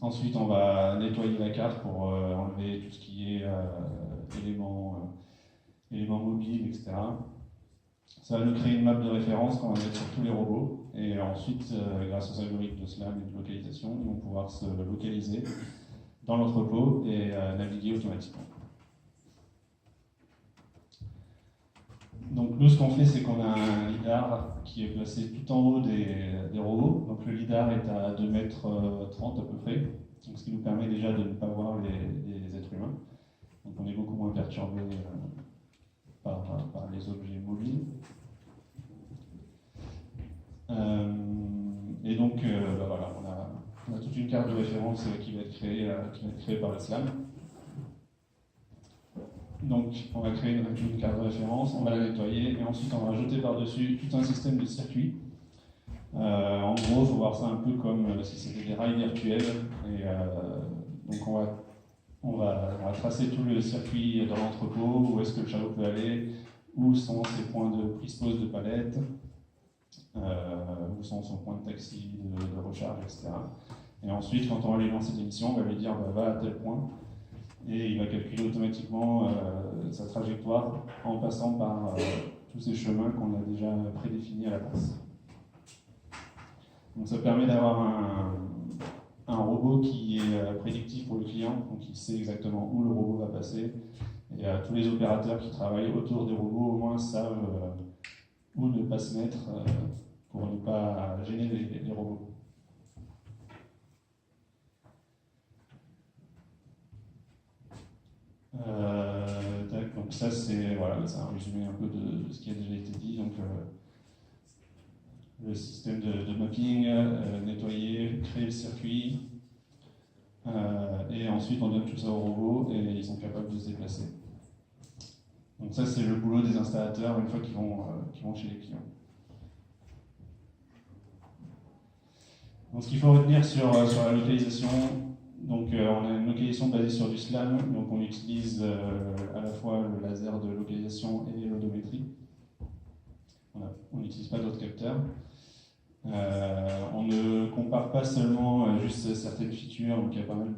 Ensuite, on va nettoyer la carte pour enlever tout ce qui est éléments mobiles, etc. Ça va nous créer une map de référence qu'on va mettre sur tous les robots. Et ensuite, grâce aux algorithmes de SLAM et de localisation, ils vont pouvoir se localiser dans l'entrepôt et naviguer automatiquement. Donc nous, ce qu'on fait, c'est qu'on a un lidar qui est placé tout en haut des robots. Donc le lidar est à 2,30 mètres à peu près, donc, ce qui nous permet déjà de ne pas voir les êtres humains. Donc on est beaucoup moins perturbé par les objets mobiles. Et donc voilà, on a toute une carte de référence qui va être créée par le SLAM. Donc, on va créer une carte de référence, on va la nettoyer et ensuite on va rajouter par-dessus tout un système de circuits. En gros, il faut voir ça un peu comme si c'était des rails virtuels. Et donc, on va tracer tout le circuit dans l'entrepôt, où est-ce que le chariot peut aller, où sont ses points de prise-pose de palette, où sont son point de taxi, de recharge, etc. Et ensuite, quand on va lui lancer des missions, on va lui dire va à tel point. Et il va calculer automatiquement sa trajectoire en passant par tous ces chemins qu'on a déjà prédéfinis à la base. Donc ça permet d'avoir un robot qui est prédictif pour le client, donc il sait exactement où le robot va passer. Et tous les opérateurs qui travaillent autour des robots au moins savent où ne pas se mettre pour ne pas gêner les robots. Donc ça c'est voilà, un résumé un peu de ce qui a déjà été dit. Donc le système de mapping, nettoyer, créer le circuit, et ensuite on donne tout ça aux robots et ils sont capables de se déplacer. Donc ça c'est le boulot des installateurs une fois qu'ils vont chez les clients. Donc ce qu'il faut retenir sur la localisation, donc on a une localisation basée sur du SLAM, donc on utilise à la fois le laser de localisation et l'odométrie. On n'utilise pas d'autres capteurs. On ne compare pas seulement juste certaines features, donc il y a pas mal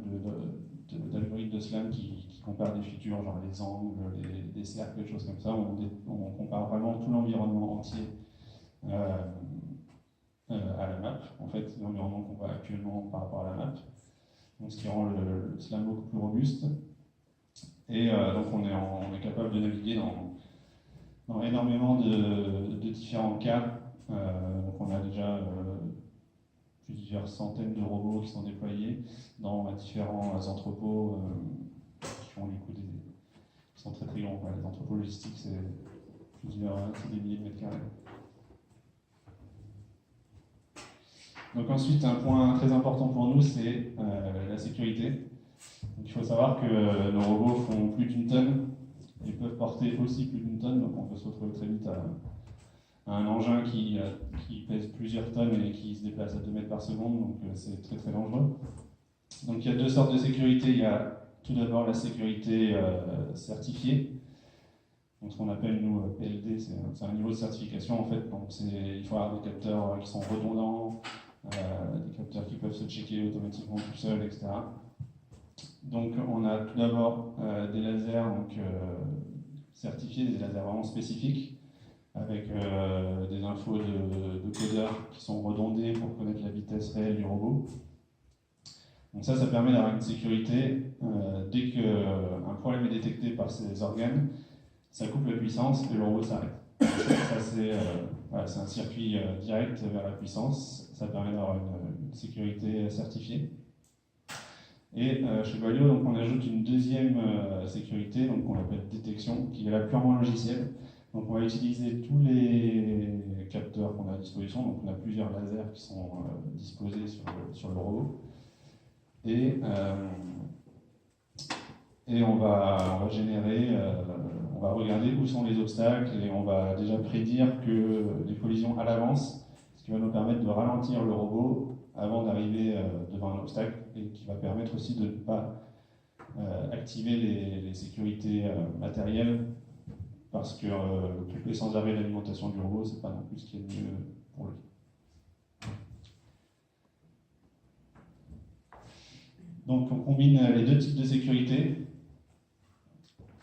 d'algorithmes de SLAM qui comparent des features, genre les angles, des cercles, des choses comme ça. On compare vraiment tout l'environnement entier à la map, en fait, l'environnement qu'on voit actuellement par rapport à la map. Donc, ce qui rend le SLAM beaucoup plus robuste. Et donc on est capable de naviguer dans énormément de différents cas. Donc on a déjà plusieurs centaines de robots qui sont déployés dans différents entrepôts qui ont du coup qui sont très très grands. Les entrepôts logistiques, c'est des milliers de mètres carrés. Donc ensuite, un point très important pour nous, c'est la sécurité. Donc, il faut savoir que nos robots font plus d'une tonne, ils peuvent porter aussi plus d'une tonne, donc on peut se retrouver très vite à un engin qui pèse plusieurs tonnes et qui se déplace à 2 mètres par seconde, donc c'est très très dangereux. Donc il y a 2 sortes de sécurité. Il y a tout d'abord la sécurité certifiée, donc ce qu'on appelle nous PLD, c'est un niveau de certification en fait. Donc il faut avoir des capteurs qui sont redondants, des capteurs qui peuvent se checker automatiquement tout seuls, etc. Donc on a tout d'abord des lasers certifiés, des lasers vraiment spécifiques, avec des infos de codeurs qui sont redondés pour connaître la vitesse réelle du robot. Donc ça permet d'avoir une sécurité. Dès qu'un problème est détecté par ces organes, ça coupe la puissance et le robot s'arrête. Ça c'est un circuit direct vers la puissance. Ça permet d'avoir une sécurité certifiée. Et chez Valio, donc, on ajoute une deuxième sécurité, donc qu'on appelle détection, qui est la purement logicielle. Donc on va utiliser tous les capteurs qu'on a à disposition. Donc on a plusieurs lasers qui sont disposés sur le robot. Et on va générer, on va regarder où sont les obstacles et on va déjà prédire que les collisions à l'avance, ce qui va nous permettre de ralentir le robot avant d'arriver devant un obstacle et qui va permettre aussi de ne pas activer les sécurités matérielles parce que couper sans arrêt l'alimentation du robot, c'est pas non plus ce qui est le mieux pour lui. Donc on combine les 2 types de sécurité.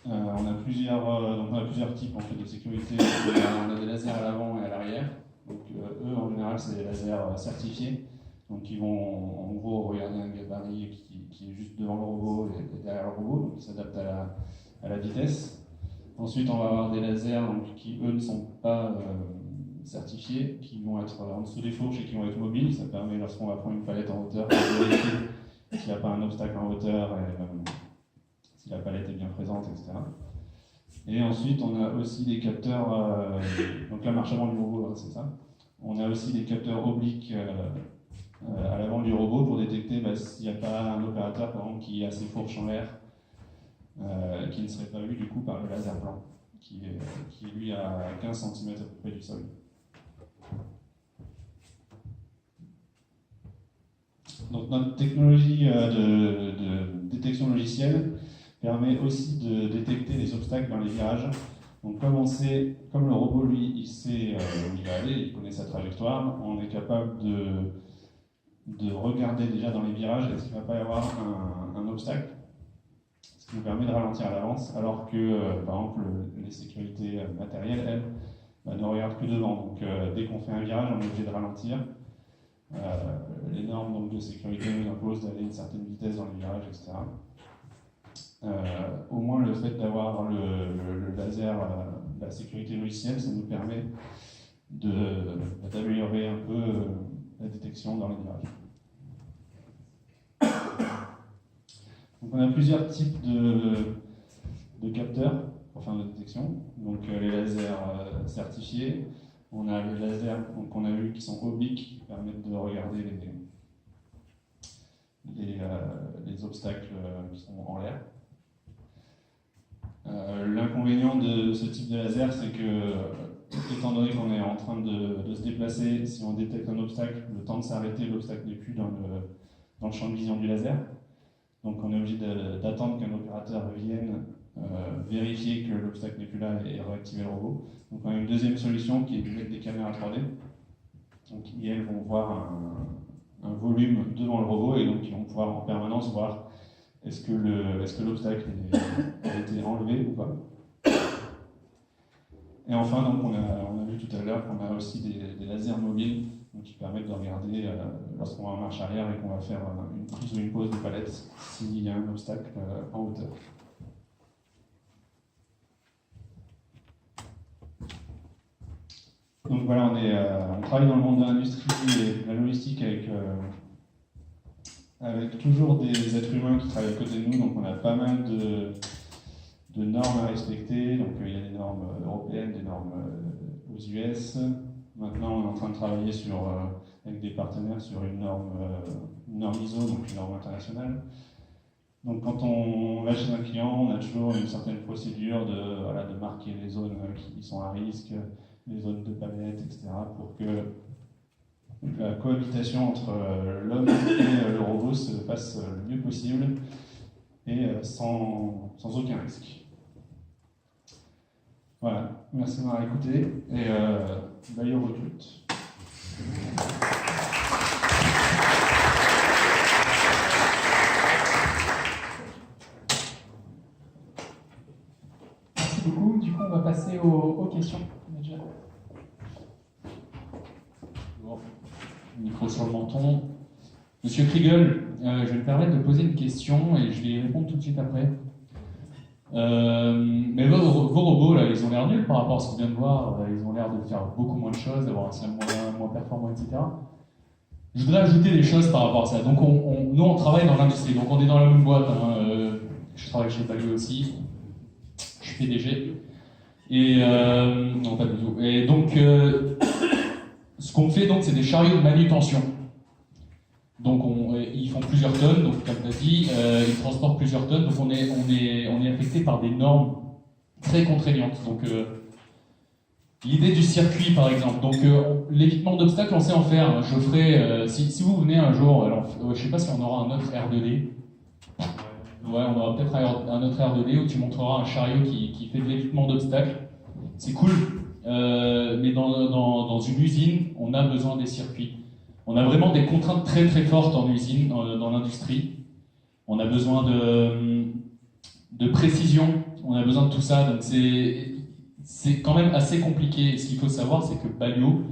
On a plusieurs types en fait, de sécurité. On a des lasers à l'avant et à l'arrière. Donc eux en général c'est des lasers certifiés. Donc ils vont en gros regarder un gabarit qui est juste devant le robot et derrière le robot, donc ils s'adaptent à la vitesse. Ensuite on va avoir des lasers donc, qui eux ne sont pas certifiés, qui vont être en dessous des fourches et qui vont être mobiles. Ça permet lorsqu'on va prendre une palette en hauteur de vérifier s'il n'y a pas un obstacle en hauteur et si la palette est bien présente, etc. Et ensuite on a aussi des capteurs, donc la marche avant du robot, hein, c'est ça. On a aussi des capteurs obliques à l'avant du robot pour détecter s'il n'y a pas un opérateur par exemple, qui a ses fourches en l'air, qui ne serait pas vu du coup par le laser blanc, qui est lui à 15 cm à peu près du sol. Donc notre technologie de détection logicielle permet aussi de détecter les obstacles dans les virages. Donc comme le robot lui, il sait où il va aller, il connaît sa trajectoire, on est capable de regarder déjà dans les virages est-ce qu'il ne va pas y avoir un obstacle, ce qui nous permet de ralentir à l'avance, alors que par exemple les sécurités matérielles, elles, ne regardent que devant. Donc dès qu'on fait un virage, on est obligé de ralentir Les normes donc, de sécurité nous imposent d'aller à une certaine vitesse dans les virages, etc. Au moins le fait d'avoir le laser, la sécurité logicielle, ça nous permet d'améliorer un peu la détection dans les virages. Donc on a plusieurs types de capteurs pour faire de détection. Donc les lasers certifiés, on a les lasers qu'on a vus qui sont obliques, qui permettent de regarder les obstacles qui sont en l'air. L'inconvénient de ce type de laser, c'est que, étant donné qu'on est en train de se déplacer, si on détecte un obstacle, le temps de s'arrêter, l'obstacle n'est plus dans le champ de vision du laser. Donc on est obligé d'attendre qu'un opérateur vienne vérifier que l'obstacle n'est plus là et réactiver le robot. Donc on a une deuxième solution qui est de mettre des caméras 3D, donc, qui elles vont voir un volume devant le robot et donc ils vont pouvoir en permanence voir est-ce que l'obstacle a été enlevé ou pas. Et enfin, donc, on a vu tout à l'heure qu'on a aussi des lasers mobiles donc, qui permettent de regarder lorsqu'on va en marche arrière et qu'on va faire une prise ou une pause de palette s'il y a un obstacle en hauteur. Donc voilà, on travaille dans le monde de l'industrie et de la logistique avec toujours des êtres humains qui travaillent à côté de nous, donc on a pas mal de normes à respecter. Donc il y a des normes européennes, des normes aux US. Maintenant, on est en train de travailler avec des partenaires sur une norme ISO, donc une norme internationale. Donc quand on va chez un client, on a toujours une certaine procédure de marquer les zones qui sont à risque, les zones de palette, etc., pour que la cohabitation entre l'homme et le robot se passe le mieux possible et sans aucun risque. Voilà, merci de m'avoir écouté et Bayo recrute. Merci beaucoup. Du coup, on va passer aux questions. Bon. Micro sur le menton. Monsieur Kriegel, je vais me permettre de poser une question et je vais y répondre tout de suite après. Mais vos robots, là, ils ont l'air nuls par rapport à ce qu'on vient de voir. Ils ont l'air de faire beaucoup moins de choses, d'avoir un système moins performant, etc. Je voudrais ajouter des choses par rapport à ça. Donc, nous, on travaille dans l'industrie. Donc, on est dans la même boîte. Je travaille chez Bayo aussi. Je suis PDG. Et non, pas du tout. Et donc, ce qu'on fait, donc, c'est des chariots de manutention. Donc ils font plusieurs tonnes, donc comme tu as dit, ils transportent plusieurs tonnes, donc on est affecté par des normes très contraignantes. Donc l'idée du circuit par exemple, donc l'évitement d'obstacles on sait en faire. Je ferai, si vous venez un jour, alors, je ne sais pas si on aura un autre R2D. Ouais, on aura peut-être un autre R2D où tu montreras un chariot qui fait de l'évitement d'obstacles. C'est cool, mais dans une usine, on a besoin des circuits. On a vraiment des contraintes très très fortes en usine, dans l'industrie. On a besoin de précision, on a besoin de tout ça, donc c'est quand même assez compliqué. Et ce qu'il faut savoir, c'est que Balio,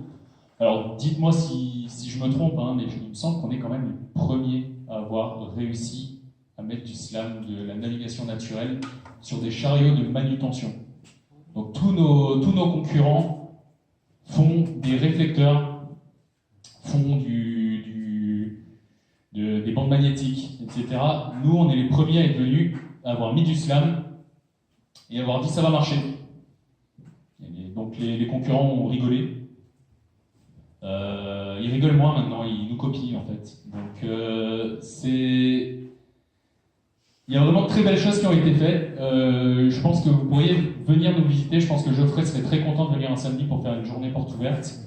alors dites-moi si je me trompe, hein, mais il me semble qu'on est quand même les premiers à avoir réussi à mettre du SLAM, de la navigation naturelle, sur des chariots de manutention. Donc tous nos concurrents font des réflecteurs, font des bandes magnétiques, etc. Nous, on est les premiers à être venus, à avoir mis du SLAM et avoir dit ça va marcher. Donc les concurrents ont rigolé. Ils rigolent moins maintenant, ils nous copient en fait. Donc il y a vraiment de très belles choses qui ont été faites. Je pense que vous pourriez venir nous visiter. Je pense que Geoffrey serait très content de venir un samedi pour faire une journée porte ouverte.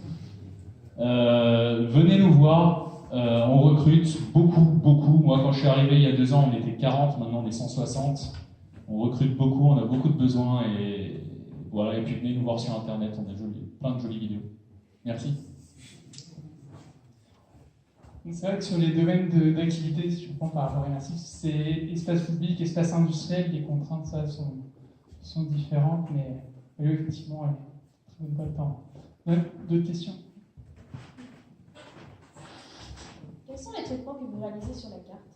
Venez nous voir, on recrute beaucoup. Moi, quand je suis arrivé il y a 2 ans, on était 40, maintenant on est 160. On recrute beaucoup, on a beaucoup de besoins et voilà. Et puis venez nous voir sur internet, on a plein de jolies vidéos. Merci. C'est vrai que sur les domaines d'activité, si je prends par rapport à Immersif, c'est espace public, espace industriel, les contraintes ça, sont différentes, mais effectivement, très bonne pas le temps. D'autres questions? Quels sont les traitements que vous réalisez sur la carte?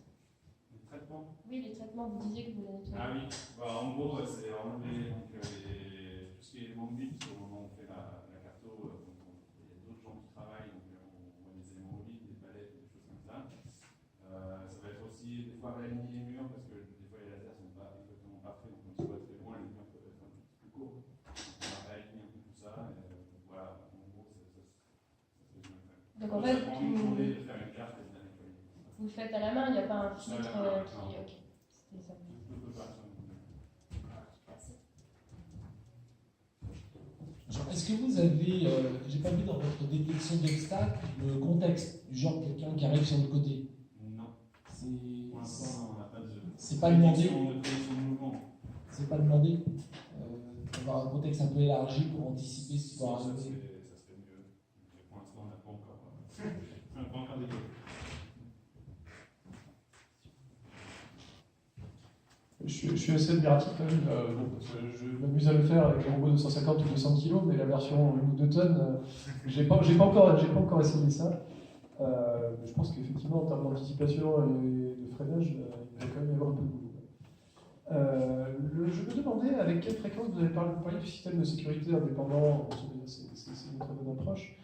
Les traitements? Oui, les traitements, vous disiez que vous les nettoyez. Ah oui, en gros, c'est enlever tout ce qui est mobile, parce qu'au moment où on fait la carto, il y a d'autres gens qui travaillent, donc on voit des éléments mobiles, des palettes, des choses comme ça. Ça va être aussi des fois réaligner les murs, parce que des fois les lasers ne sont pas exactement parfaits, donc quand ils sont très loin, les murs peuvent être un petit peu plus courts. On va réaligner un peu tout ça, et voilà, en gros, ça se résume à ça. Donc en fait, ça prend une journée de faire une carte et de la nettoyer. vous le faites à la main, il n'y a pas un filtre qui... Ok, c'était ça. Est-ce que vous avez, j'ai pas vu dans votre détection d'obstacles, le contexte du genre quelqu'un qui arrive sur le côté? Non. Pour l'instant, on n'a pas de. C'est pas demandé. De mouvement. C'est pas demandé. Avoir un contexte un peu élargi pour anticiper ce qui va arriver. Ça serait mieux. Mais pour l'instant, on n'a pas encore développé. Je suis assez admiratif quand même, parce que je m'amuse à le faire avec un robot de 150 ou 200 kg, mais la version 1 ou 2 tonnes, j'ai pas encore essayé ça. Je pense qu'effectivement, en termes d'anticipation et de freinage, il va quand même y avoir un peu de boulot. Je me demandais avec quelle fréquence vous avez parlé du système de sécurité indépendant, c'est une très bonne approche,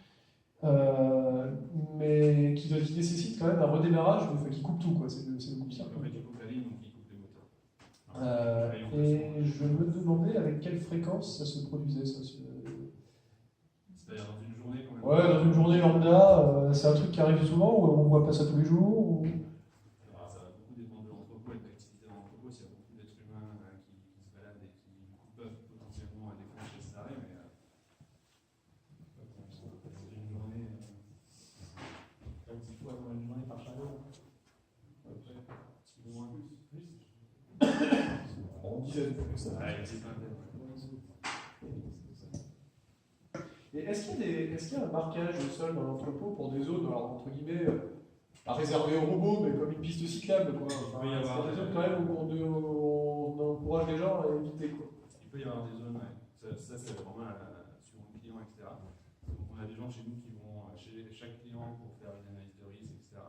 mais qui nécessite quand même un redémarrage, qui coupe tout, quoi. C'est le coup de circuit. Et je me demandais avec quelle fréquence ça se produisait. C'est-à-dire dans une journée quand même. Ouais, dans une journée lambda, c'est un truc qui arrive souvent ou on voit pas ça tous les jours ou... Alors, ça va beaucoup dépendre de l'entrepôt et de l'activité dans l'entrepôt. S'il y a beaucoup d'êtres humains qui se baladent et qui peuvent potentiellement déclencher cet arrêt, mais dans une journée, 5-6 fois dans une journée par chariot. un petit peu moins plus. On disait ça. Et est-ce qu'il y a un marquage au sol dans l'entrepôt pour des zones, alors, entre guillemets, pas réservées aux robots, mais comme une piste cyclable, quoi. Enfin, Il peut y avoir des zones quand même où on encourage les gens à éviter, quoi. Il peut y avoir des zones, ouais. Ça c'est vraiment suivant le client, etc. Donc on a des gens chez nous qui vont chez chaque client pour faire une analyse de risque, etc.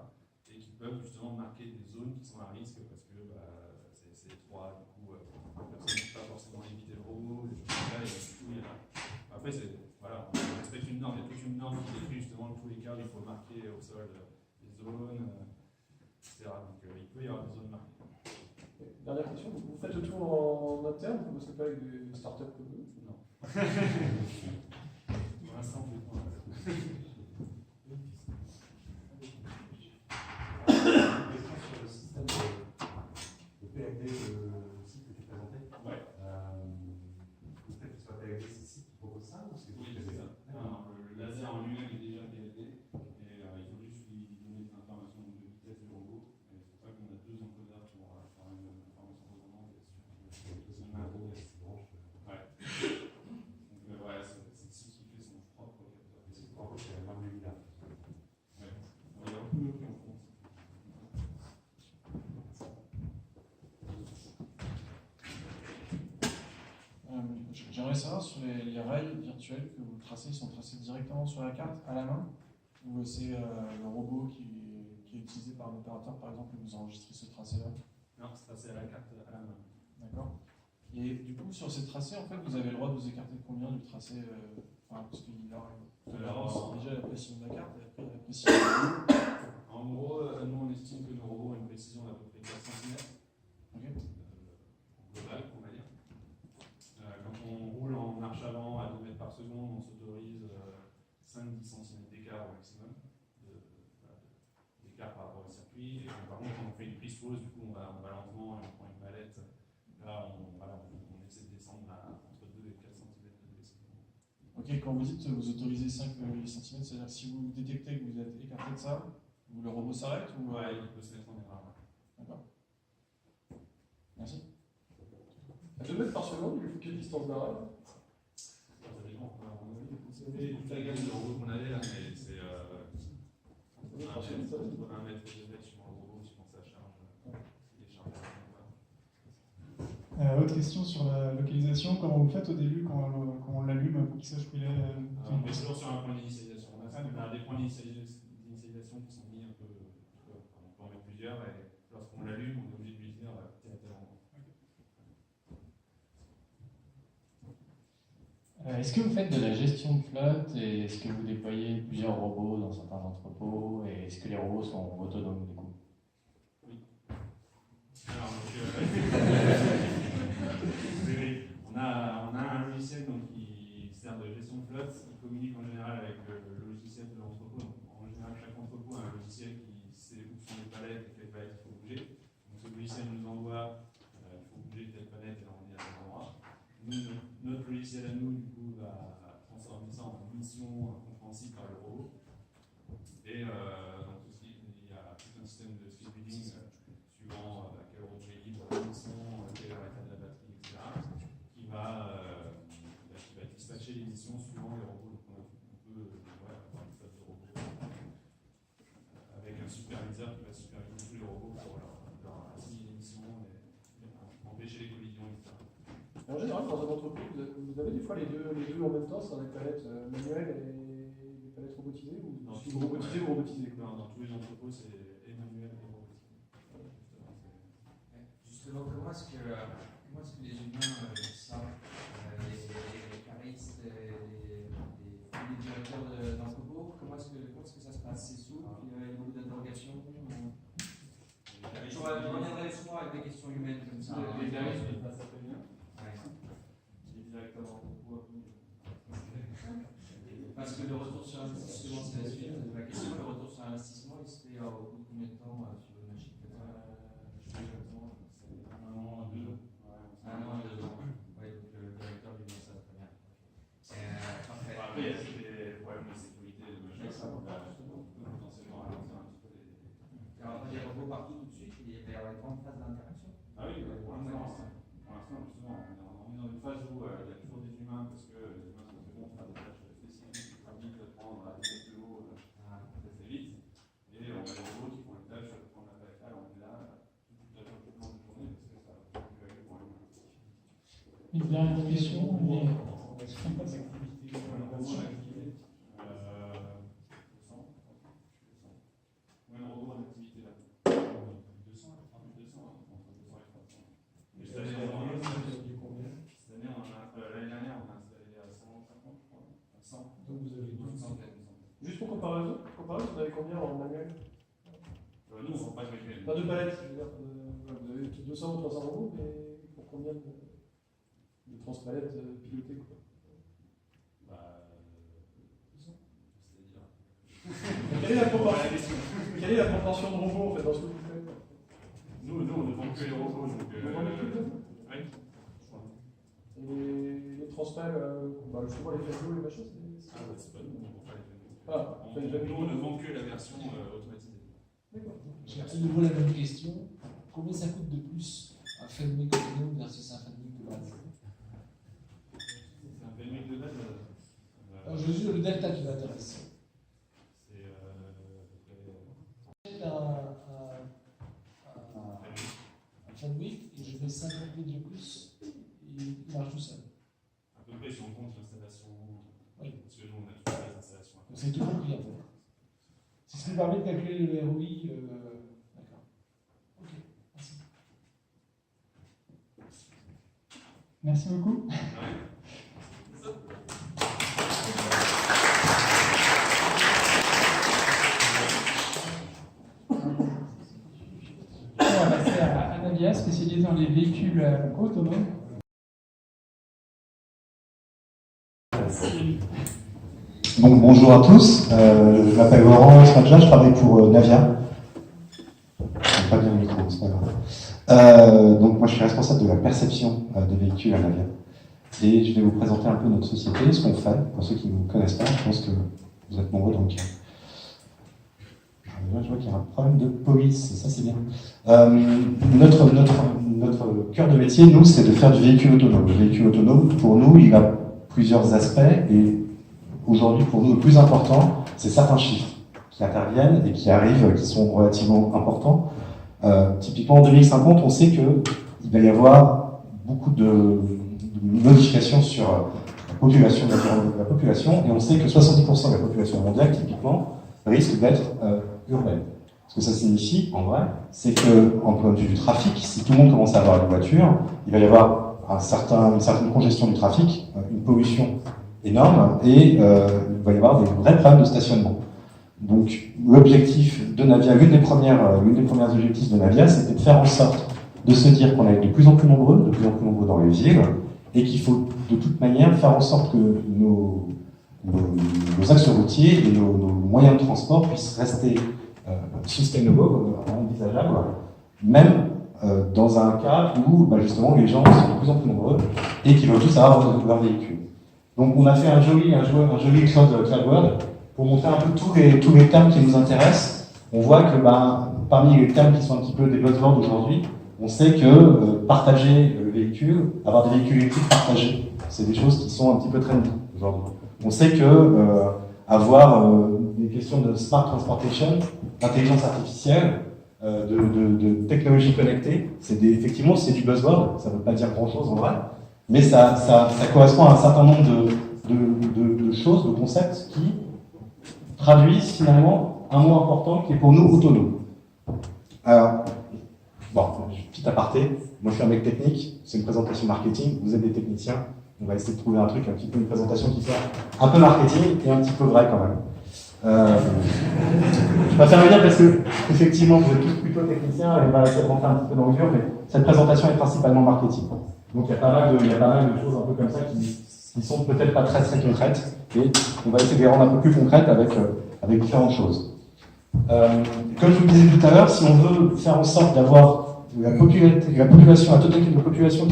Et qui peuvent justement marquer des zones qui sont à risque parce que c'est étroit, du coup, personne ne peut pas forcément éviter le robot, des choses comme ça, et du coup, après, voilà, on respecte une norme, il y a toute une norme qui décrit justement tous les cas où il faut marquer au sol des zones, etc. Donc il peut y avoir des zones marquées. Dernière question, vous faites tout en interne, vous ne bossez pas avec des startups comme eux? Non. Pour l'instant, on fait tout en interne. Sur le système de PFD, le site que tu présentais. Ouais. Le fait que ce soit PFD, c'est le site qui propose ça ou c'est vous qui c'est faites ça. Non, le laser en lui-même est déjà PFD et il faut juste lui donner des informations de vitesse du robot. Et c'est pour ça qu'on a deux encodeurs pour faire une information redondante et sur le même robot. Ouais. Donc voilà, c'est le site qui fait son propre capteur. Et c'est propre, c'est la marque du village. Ouais. Il y a beaucoup de prix en France. J'aimerais savoir sur les rails virtuels que vous tracez, ils sont tracés directement sur la carte à la main ou c'est le robot qui est utilisé par un opérateur par exemple et vous enregistrez ce tracé-là? Non, c'est tracé à la carte à la main. D'accord. Et du coup, sur ces tracés, en fait, vous avez le droit de vous écarter de combien du tracé parce qu'il a déjà la précision de la carte et après la précision de... En gros, nous on estime que nos robots ont une précision d'à peu près 4 cm. Okay. Global, on va dire. Quand on roule en marche avant à 2 mètres par seconde, on s'autorise 5-10 cm d'écart au maximum, d'écart par rapport au circuit. Et par contre, quand on fait une prise pause, du coup, on va lentement et on prend une mallette. Là, on essaie de descendre entre 2 et 4 cm de descente. Ok, quand vous dites vous autorisez 5 cm, c'est-à-dire que si vous détectez que vous êtes écarté de ça, le robot s'arrête ou... Ouais, il peut se mettre en erreur. D'accord. Merci. À 2 mètres par seconde, il faut quelle distance d'arrêt? Ça dépend. Vous savez toute la gamme de robots qu'on avait là, mais c'est 1 mètre et 2 mètres sur un robot, suivant sa charge. Il est chargé. Autre question sur la localisation, comment vous faites au début quand on l'allume pour qu'il sache où il est? On est toujours sur un point d'initialisation. On a des points d'initialisation qui sont mis un peu plusieurs et lorsqu'on l'allume, on est obligé de lui dire directement. Est-ce que vous faites de la gestion de flotte et est-ce que vous déployez plusieurs robots dans certains entrepôts et est-ce que les robots sont autonomes du coup? Oui. Alors, donc, oui, on a un logiciel donc, qui sert de gestion de flotte, qui communique en général avec le logiciel de l'entrepôt. En général, chaque entrepôt a un logiciel qui sait où sont les palettes et quelles palettes il faut bouger. Donc, ce logiciel nous envoie il faut bouger telle palette et on est à tel endroit. Nous, notre logiciel à nous, du coup, va transformer ça en mission compréhensible par le robot. Et donc aussi, il y a tout un système de speed reading suivant à quel robot est libre, quel est l'état de la batterie, etc. qui va dispatcher les missions suivant les robots. Donc on peut avoir une flotte de robots avec un superviseur qui va superviser tous les robots pour leur assigner les missions, empêcher les collisions, etc. En général, dans un entrepôt, vous avez des fois les deux en même temps, sur des palettes manuelles et des palettes robotisées, ou si vous robotisez, vous robotisez. Dans tous les entrepôts, c'est et manuel et robotisé. Justement, comment est-ce que les humains savent, les caristes, les directeurs d'entrepôt, comment est-ce que ça se passe? C'est souple, il y a beaucoup d'interrogations. Je reviendrai souvent avec des questions humaines comme ça. Les caristes, ils passent très bien. Directement. Parce que le retour sur investissement, c'est la suite de la question. Le retour sur investissement, il se fait au bout de combien de temps sur une machine? Je sais exactement, c'est 1 an, 2 ans. 1 an, 2 ans. Oui, donc le directeur lui dit ça très bien. Parfait. Après, il y a des problèmes de sécurité de machin, ça va potentiellement ralentir un petit peu les. Il y aura pas des robots partout tout de suite, il va y avoir une grande phase d'interaction. Ah oui, pour l'instant, justement, on est dans une phase où il y a toujours des humains parce que les humains sont très bons pour faire des tâches spécifiques, très vite, prendre la tête de l'eau très vite. Et on a des robots qui font les tâches, prendre la palette là, on est là toute la journée parce que ça va plus avec pour l'humain. Une dernière question. Combien de robots en activité là? 200 entre 200 et 300. Cette année, l'année dernière, on a installé à 150, je crois. 100. Donc vous avez 12. Juste pour comparaison, vous avez combien en manuel? Nous, on ne vend pas de manuel. Pas de palettes, je veux dire. Vous avez 200 ou 300 robots, mais pour combien de transpalettes pilotées quoi? Bah, 200. Quelle est la proportion de robots en fait dans ce que vous faites? Nous, on ne vend que les robots. Donc, vous vendez que les robots? Oui. Et les transpales, justement les Fabio et les machins, c'est pas nous, on ne vend pas les Fabio. Nous, on ne vend que la version automatisée. D'accord. J'ai de nouveau la même question. Combien ça coûte de plus un Fenwick autonome versus un Fenwick de base? C'est un Fenwick de base. Je suis le delta qui m'intéresse. C'est un Fenwick et je mets 50 000 de plus et il marche tout seul. À peu près si on compte l'installation. Oui. Parce que nous, on a toutes les installations. Donc c'est tout compris en fait. C'est ce qui permet de calculer le ROI. D'accord. Ok, merci. Merci beaucoup. On va passer à Navia, spécialisée dans les véhicules autonomes. Donc bonjour à tous, je m'appelle Laurent Smadja, je travaille pour Navia. Je pas bien le micro, c'est pas grave. Donc moi je suis responsable de la perception des véhicules à Navia. Et je vais vous présenter un peu notre société, ce qu'on fait, pour ceux qui ne nous connaissent pas, je pense que vous êtes nombreux donc. Je vois qu'il y a un problème de police, ça c'est bien. Notre cœur de métier, nous, c'est de faire du véhicule autonome. Le véhicule autonome, pour nous, il a plusieurs aspects et aujourd'hui, pour nous, le plus important, c'est certains chiffres qui interviennent et qui arrivent, qui sont relativement importants. Typiquement, en 2050, on sait qu'il va y avoir beaucoup de modifications sur la population, la population, et on sait que 70% de la population mondiale, typiquement, risque d'être urbaine. Ce que ça signifie, en vrai, c'est que, en point de vue du trafic, si tout le monde commence à avoir une voiture, il va y avoir une certaine congestion du trafic, une pollution énorme, et il va y avoir des vrais problèmes de stationnement. Donc, l'objectif de Navia, l'une des premières objectifs de Navia, c'était de faire en sorte de se dire qu'on est de plus en plus nombreux dans les villes, et qu'il faut de toute manière faire en sorte que nos axes routiers et nos moyens de transport puissent rester sustainable, envisageables, même dans un cas où justement les gens sont de plus en plus nombreux et qu'ils veulent tous avoir leur véhicule. Donc on a fait un joli cloud pour montrer un peu tous les termes qui nous intéressent. On voit que parmi les termes qui sont un petit peu des buzzwords aujourd'hui, on sait que partager le véhicule, avoir des véhicules électriques partagés, c'est des choses qui sont un petit peu trendy aujourd'hui. On sait que avoir des questions de smart transportation, d'intelligence artificielle, de technologie connectée, effectivement c'est du buzzword, ça ne veut pas dire grand-chose en vrai, mais ça correspond à un certain nombre de choses, de concepts qui traduisent finalement un mot important qui est pour nous autonome. Alors, petit aparté, moi je suis un mec technique, c'est une présentation marketing, vous êtes des techniciens, on va essayer de trouver un truc, un petit peu une présentation qui soit un peu marketing et un petit peu vrai quand même. Je préfère le dire parce que, effectivement, vous êtes tous plutôt techniciens et on va essayer de rentrer un petit peu dans le dur, mais cette présentation est principalement marketing. Donc il y a pas mal de choses un peu comme ça qui sont peut-être pas très très concrètes et on va essayer de les rendre un peu plus concrètes avec différentes choses. Comme je vous le disais tout à l'heure, si on veut faire en sorte d'avoir la population, la totalité de la population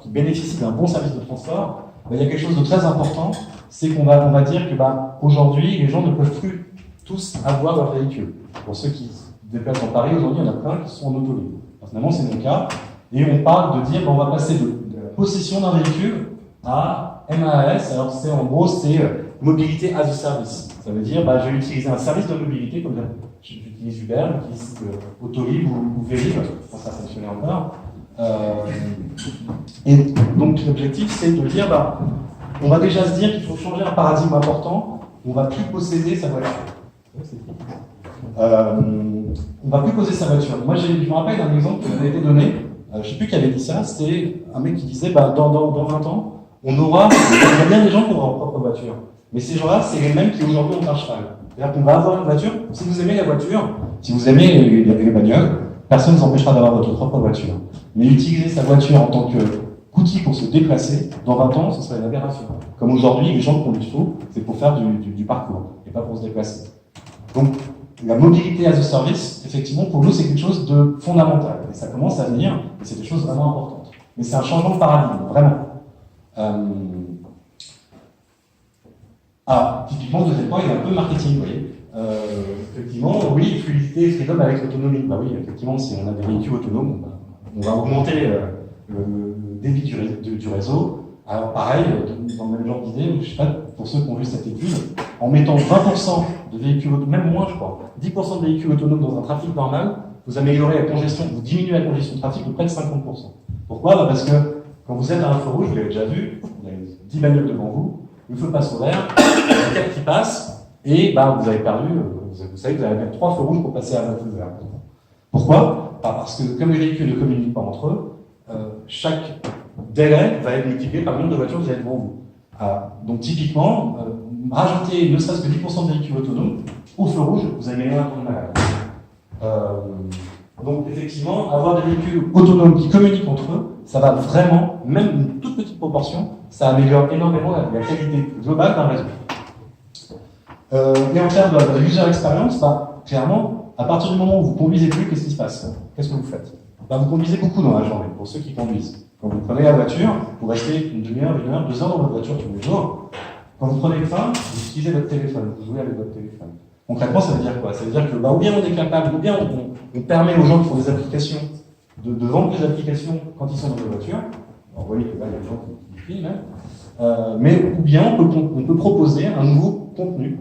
qui bénéficie d'un bon service de transport, il y a quelque chose de très important, c'est qu'on va dire que aujourd'hui, les gens ne peuvent plus tous avoir leur véhicule. Pour ceux qui se déplacent dans Paris, aujourd'hui, il y en a plein qui sont en auto libre. Personnellement, c'est mon cas. Et on parle de dire on va passer de la possession d'un véhicule à MaaS. Alors, en gros, c'est mobilité as a service. Ça veut dire je vais utiliser un service de mobilité, comme j'utilise Uber, j'utilise Autolib ou Vélib, je pense que ça fonctionnait encore. Et donc l'objectif c'est de dire on va déjà se dire qu'il faut changer un paradigme important, on va plus posséder sa voiture. On va plus posséder sa voiture. Moi je me rappelle d'un exemple qui m'avait été donné, je ne sais plus qui avait dit ça, c'était un mec qui disait dans 20 ans, il y a bien des gens qui auront leur propre voiture. Mais ces gens-là, c'est les mêmes qui aujourd'hui ont un cheval. C'est-à-dire qu'on va avoir une voiture, si vous aimez la voiture, si vous aimez les bagnoles, personne ne vous empêchera d'avoir votre propre voiture. Mais utiliser sa voiture en tant qu'outil pour se déplacer, dans 20 ans, ce serait une aberration. Comme aujourd'hui, les gens conduisent tout, c'est pour faire du parcours, et pas pour se déplacer. Donc, la mobilité as a service, effectivement, pour nous, c'est quelque chose de fondamental. Et ça commence à venir, et c'est des choses vraiment importantes. Mais c'est un changement de paradigme, vraiment. Typiquement, le deuxième point, il est un peu marketing, vous voyez. Effectivement, oui, fluidité, freedom avec l'autonomie. Oui, effectivement, si on a des véhicules autonomes, on va augmenter le débit du réseau. Alors pareil, dans le même genre d'idée, je ne sais pas, pour ceux qui ont vu cette étude, en mettant 20% de véhicules autonomes, même moins je crois, 10% de véhicules autonomes dans un trafic normal, vous améliorez la congestion, vous diminuez la congestion de trafic de près de 50%. Pourquoi ? Parce que quand vous êtes à un feu rouge, vous l'avez déjà vu, vous avez 10 bagnoles devant vous, le feu passe au vert, il y a 4 qui passent, et vous avez perdu, vous savez que vous avez même 3 feux rouges pour passer à un feu vert. Pourquoi ? Parce que comme les véhicules ne communiquent pas entre eux, chaque délai va être multiplié par le nombre de voitures que vous avez devant vous. Donc typiquement, rajouter ne serait-ce que 10% de véhicules autonomes au feu rouge, vous allez gagner un temps de malade. Donc effectivement, avoir des véhicules autonomes qui communiquent entre eux, ça va vraiment, même une toute petite proportion, ça améliore énormément la qualité globale d'un réseau. Et en termes de user experience, clairement, à partir du moment où vous conduisez plus, qu'est-ce qui se passe ? Qu'est-ce que vous faites ? Vous conduisez beaucoup dans la journée, pour ceux qui conduisent. Quand vous prenez la voiture, vous restez une demi-heure, 1 heure, 2 heures dans votre voiture tous les jours. Quand vous prenez le train, vous utilisez votre téléphone, vous jouez avec votre téléphone. Concrètement, ça veut dire quoi ? Ça veut dire que ou bien on est capable, ou bien on permet aux gens qui font des applications de vendre des applications quand ils sont dans leur voiture. Alors, vous voyez que là, il y a des gens qui filment, mais ou bien on peut proposer un nouveau contenu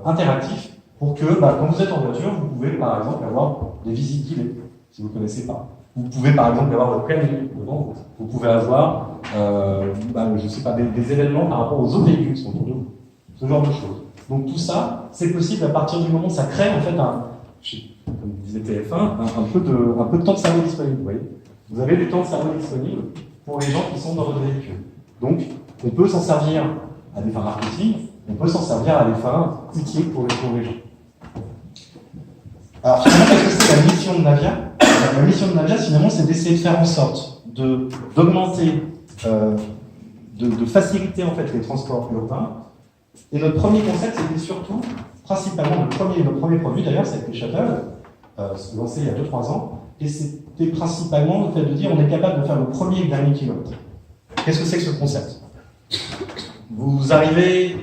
interactif pour que, quand vous êtes en voiture, vous pouvez par exemple avoir des visites guidées, si vous ne connaissez pas. Vous pouvez par exemple avoir votre planning devant vous. Vous pouvez avoir, je sais pas, des événements par rapport aux autres véhicules qui sont autour de vous. Ce genre de choses. Donc tout ça, c'est possible à partir du moment où ça crée en fait comme disait TF1, un peu de temps de cerveau disponible, vous voyez. Vous avez du temps de cerveau disponible pour les gens qui sont dans votre véhicule. Donc, on peut s'en servir à des fins marketing, on peut s'en servir à des fins utiles pour les gens. Alors, finalement, qu'est-ce que c'est la mission de Navia? La mission de Navia, finalement, c'est d'essayer de faire en sorte d'augmenter, de faciliter en fait les transports urbains. Et notre premier concept, c'était surtout, principalement, notre premier produit d'ailleurs, c'était Shuttle, lancé il y a 2-3 ans, et c'était principalement le fait de dire on est capable de faire le premier et le dernier kilomètre. Qu'est-ce que c'est que ce concept? Vous arrivez,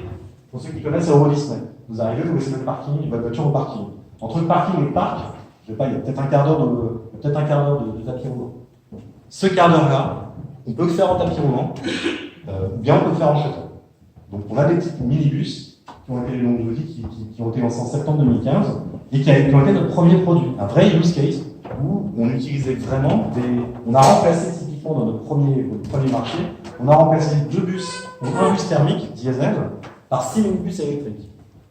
pour ceux qui connaissent Euro Disney, vous arrivez, vous laissez votre voiture au parking. Entre le parking et le parc, je sais pas, il y a peut-être un quart d'heure de tapis roulant. Ce quart d'heure-là, on peut le faire en tapis roulant, bien on peut le faire en shuttle. Donc on a des petits minibus qui ont été les noms de vie, qui ont été lancés en septembre 2015 et qui ont été notre premier produit, un vrai use case où on utilisait vraiment on a remplacé typiquement dans notre premier marché, on a remplacé un bus thermique diesel par 6 minibus électriques.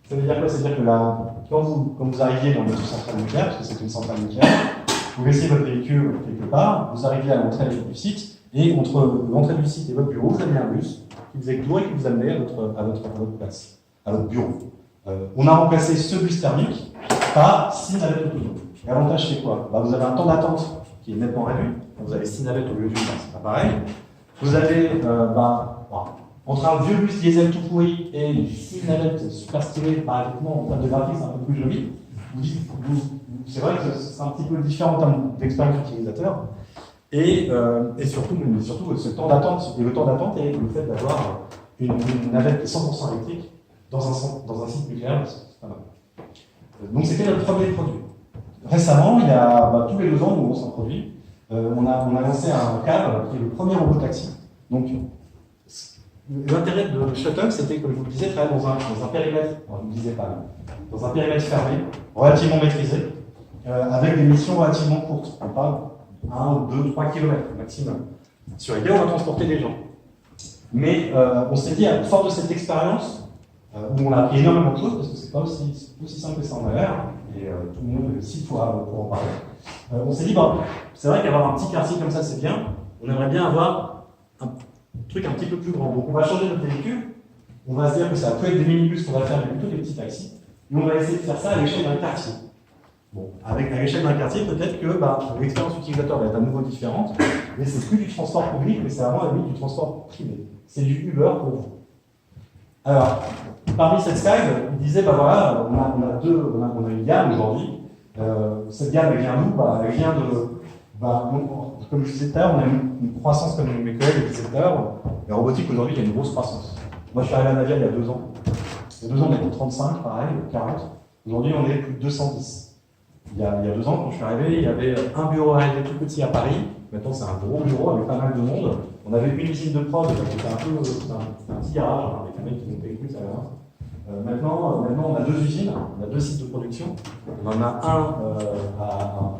Ça veut dire quoi? Ça veut dire que là, quand vous arriviez dans votre centrale nucléaire, parce que c'est une centrale nucléaire, vous laissiez votre véhicule quelque part, vous arriviez à l'entrée du site, et entre l'entrée du site et votre bureau, vous aviez un bus qui faisait le tour et qui vous amenait à votre place, à votre bureau. On a remplacé ce bus thermique par 6 navettes autonomes. L'avantage, c'est quoi? Vous avez un temps d'attente qui est nettement réduit. Vous avez 6 navettes au lieu d'une, c'est pas pareil. Vous avez, entre un vieux bus diesel tout pourri et 6 navettes super stylées, effectivement, en termes de graphique, c'est un peu plus joli. C'est vrai que c'est un petit peu différent en termes d'expérience utilisateur. Et surtout, ce temps d'attente, et le temps d'attente et le fait d'avoir une navette 100% électrique dans un site nucléaire, c'est pas mal. Donc c'était notre premier produit. Récemment, il y a tous les 2 ans où on s'en produit, on a lancé un câble qui est le premier robot taxi. Donc l'intérêt de Shuttle, c'était, comme je vous le disais, travailler dans un périmètre, je ne vous le disais pas, dans un périmètre fermé, relativement maîtrisé, avec des missions relativement courtes. On parle 1, 2, 3 km maximum, sur lesquels on va transporter des gens. Mais on s'est dit, à force de cette expérience, où on a appris énormément de choses, parce que c'est pas aussi simple que ça en a l'air, et tout le monde est ici pour en parler, on s'est dit, c'est vrai qu'avoir un petit quartier comme ça, c'est bien, on aimerait bien avoir un truc un petit peu plus grand. Donc on va changer notre véhicule, on va se dire que ça peut être des minibus qu'on va faire, mais plutôt des petits taxis, et on va essayer de faire ça à l'échelle d'un quartier. Bon, à l'échelle d'un quartier, peut-être que l'expérience utilisateur va être à nouveau différente, mais c'est plus du transport public, mais c'est vraiment à la limite du transport privé. C'est du Uber pour vous. Alors, parmi cette slide, il disait, on a une gamme aujourd'hui. Cette gamme, elle vient d'où? Elle vient de, comme je disais tout à l'heure, on a une croissance, comme mes collègues le disaient tout à l'heure. La robotique, aujourd'hui, il y a une grosse croissance. Moi, je suis arrivé à Navia il y a 2 ans. Il y a 2 ans, on était 35, pareil, 40. Aujourd'hui, on est plus de 210. Il y a 2 ans, quand je suis arrivé, il y avait un bureau R&D tout petit à Paris. Maintenant, c'est un gros bureau avec pas mal de monde. On avait une usine de prod, c'était un petit garage avec un mec qui montait les trucs à la main. Maintenant, on a 2 usines, on a 2 sites de production. On en a un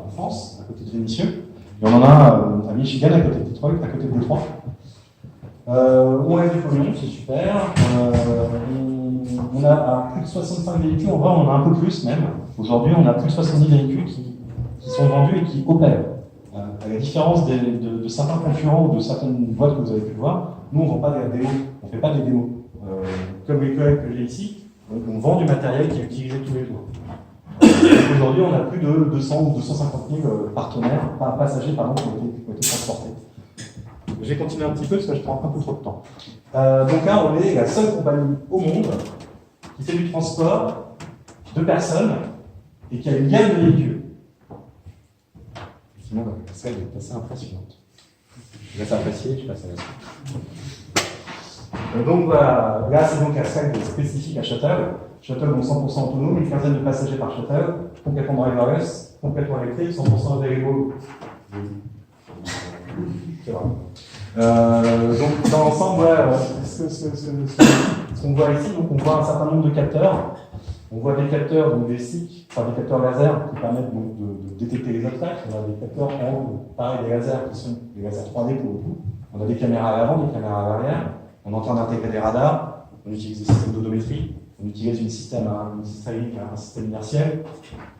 en France, à côté de Vénissieux, et on en a à Michigan, à côté de Detroit, à côté de Détroit. On a du pognon, c'est super. On a plus de 65 véhicules, en vrai, on en a un peu plus même. Aujourd'hui, on a plus de 70 véhicules qui sont vendus et qui opèrent. À la différence de certains concurrents ou de certaines boîtes que vous avez pu voir, nous, on ne vend pas des démos, on ne fait pas des démos. Comme les collègues que j'ai ici, on vend du matériel qui est utilisé tous les jours. Aujourd'hui, on a plus de 200 ou 250 000 partenaires, passagers qui ont été transportés. Je vais continuer un petit peu parce que je prends un peu trop de temps. Donc là, on est la seule compagnie au monde qui fait du transport de personnes et qui a une gamme de véhicules. Sinon, la slide est assez impressionnante. Je laisse apprécier, je passe à la suite. Donc voilà, là c'est donc la slide spécifique à Shuttle. Shuttle, donc 100% autonome, une quinzaine de passagers par Shuttle, complètement driverless, complètement électrique, 100% available. C'est vrai. Donc dans l'ensemble, voilà, ce qu'on voit ici, donc on voit un certain nombre de capteurs. On voit des capteurs, donc des SIC, enfin des capteurs laser qui permettent donc de détecter les obstacles. On a des capteurs en haut, pareil, des lasers qui sont des lasers 3D pour le coup. On a des caméras à l'avant, des caméras à l'arrière. On est en train d'intégrer des radars. On utilise des systèmes d'odométrie. on utilise un système inertiel,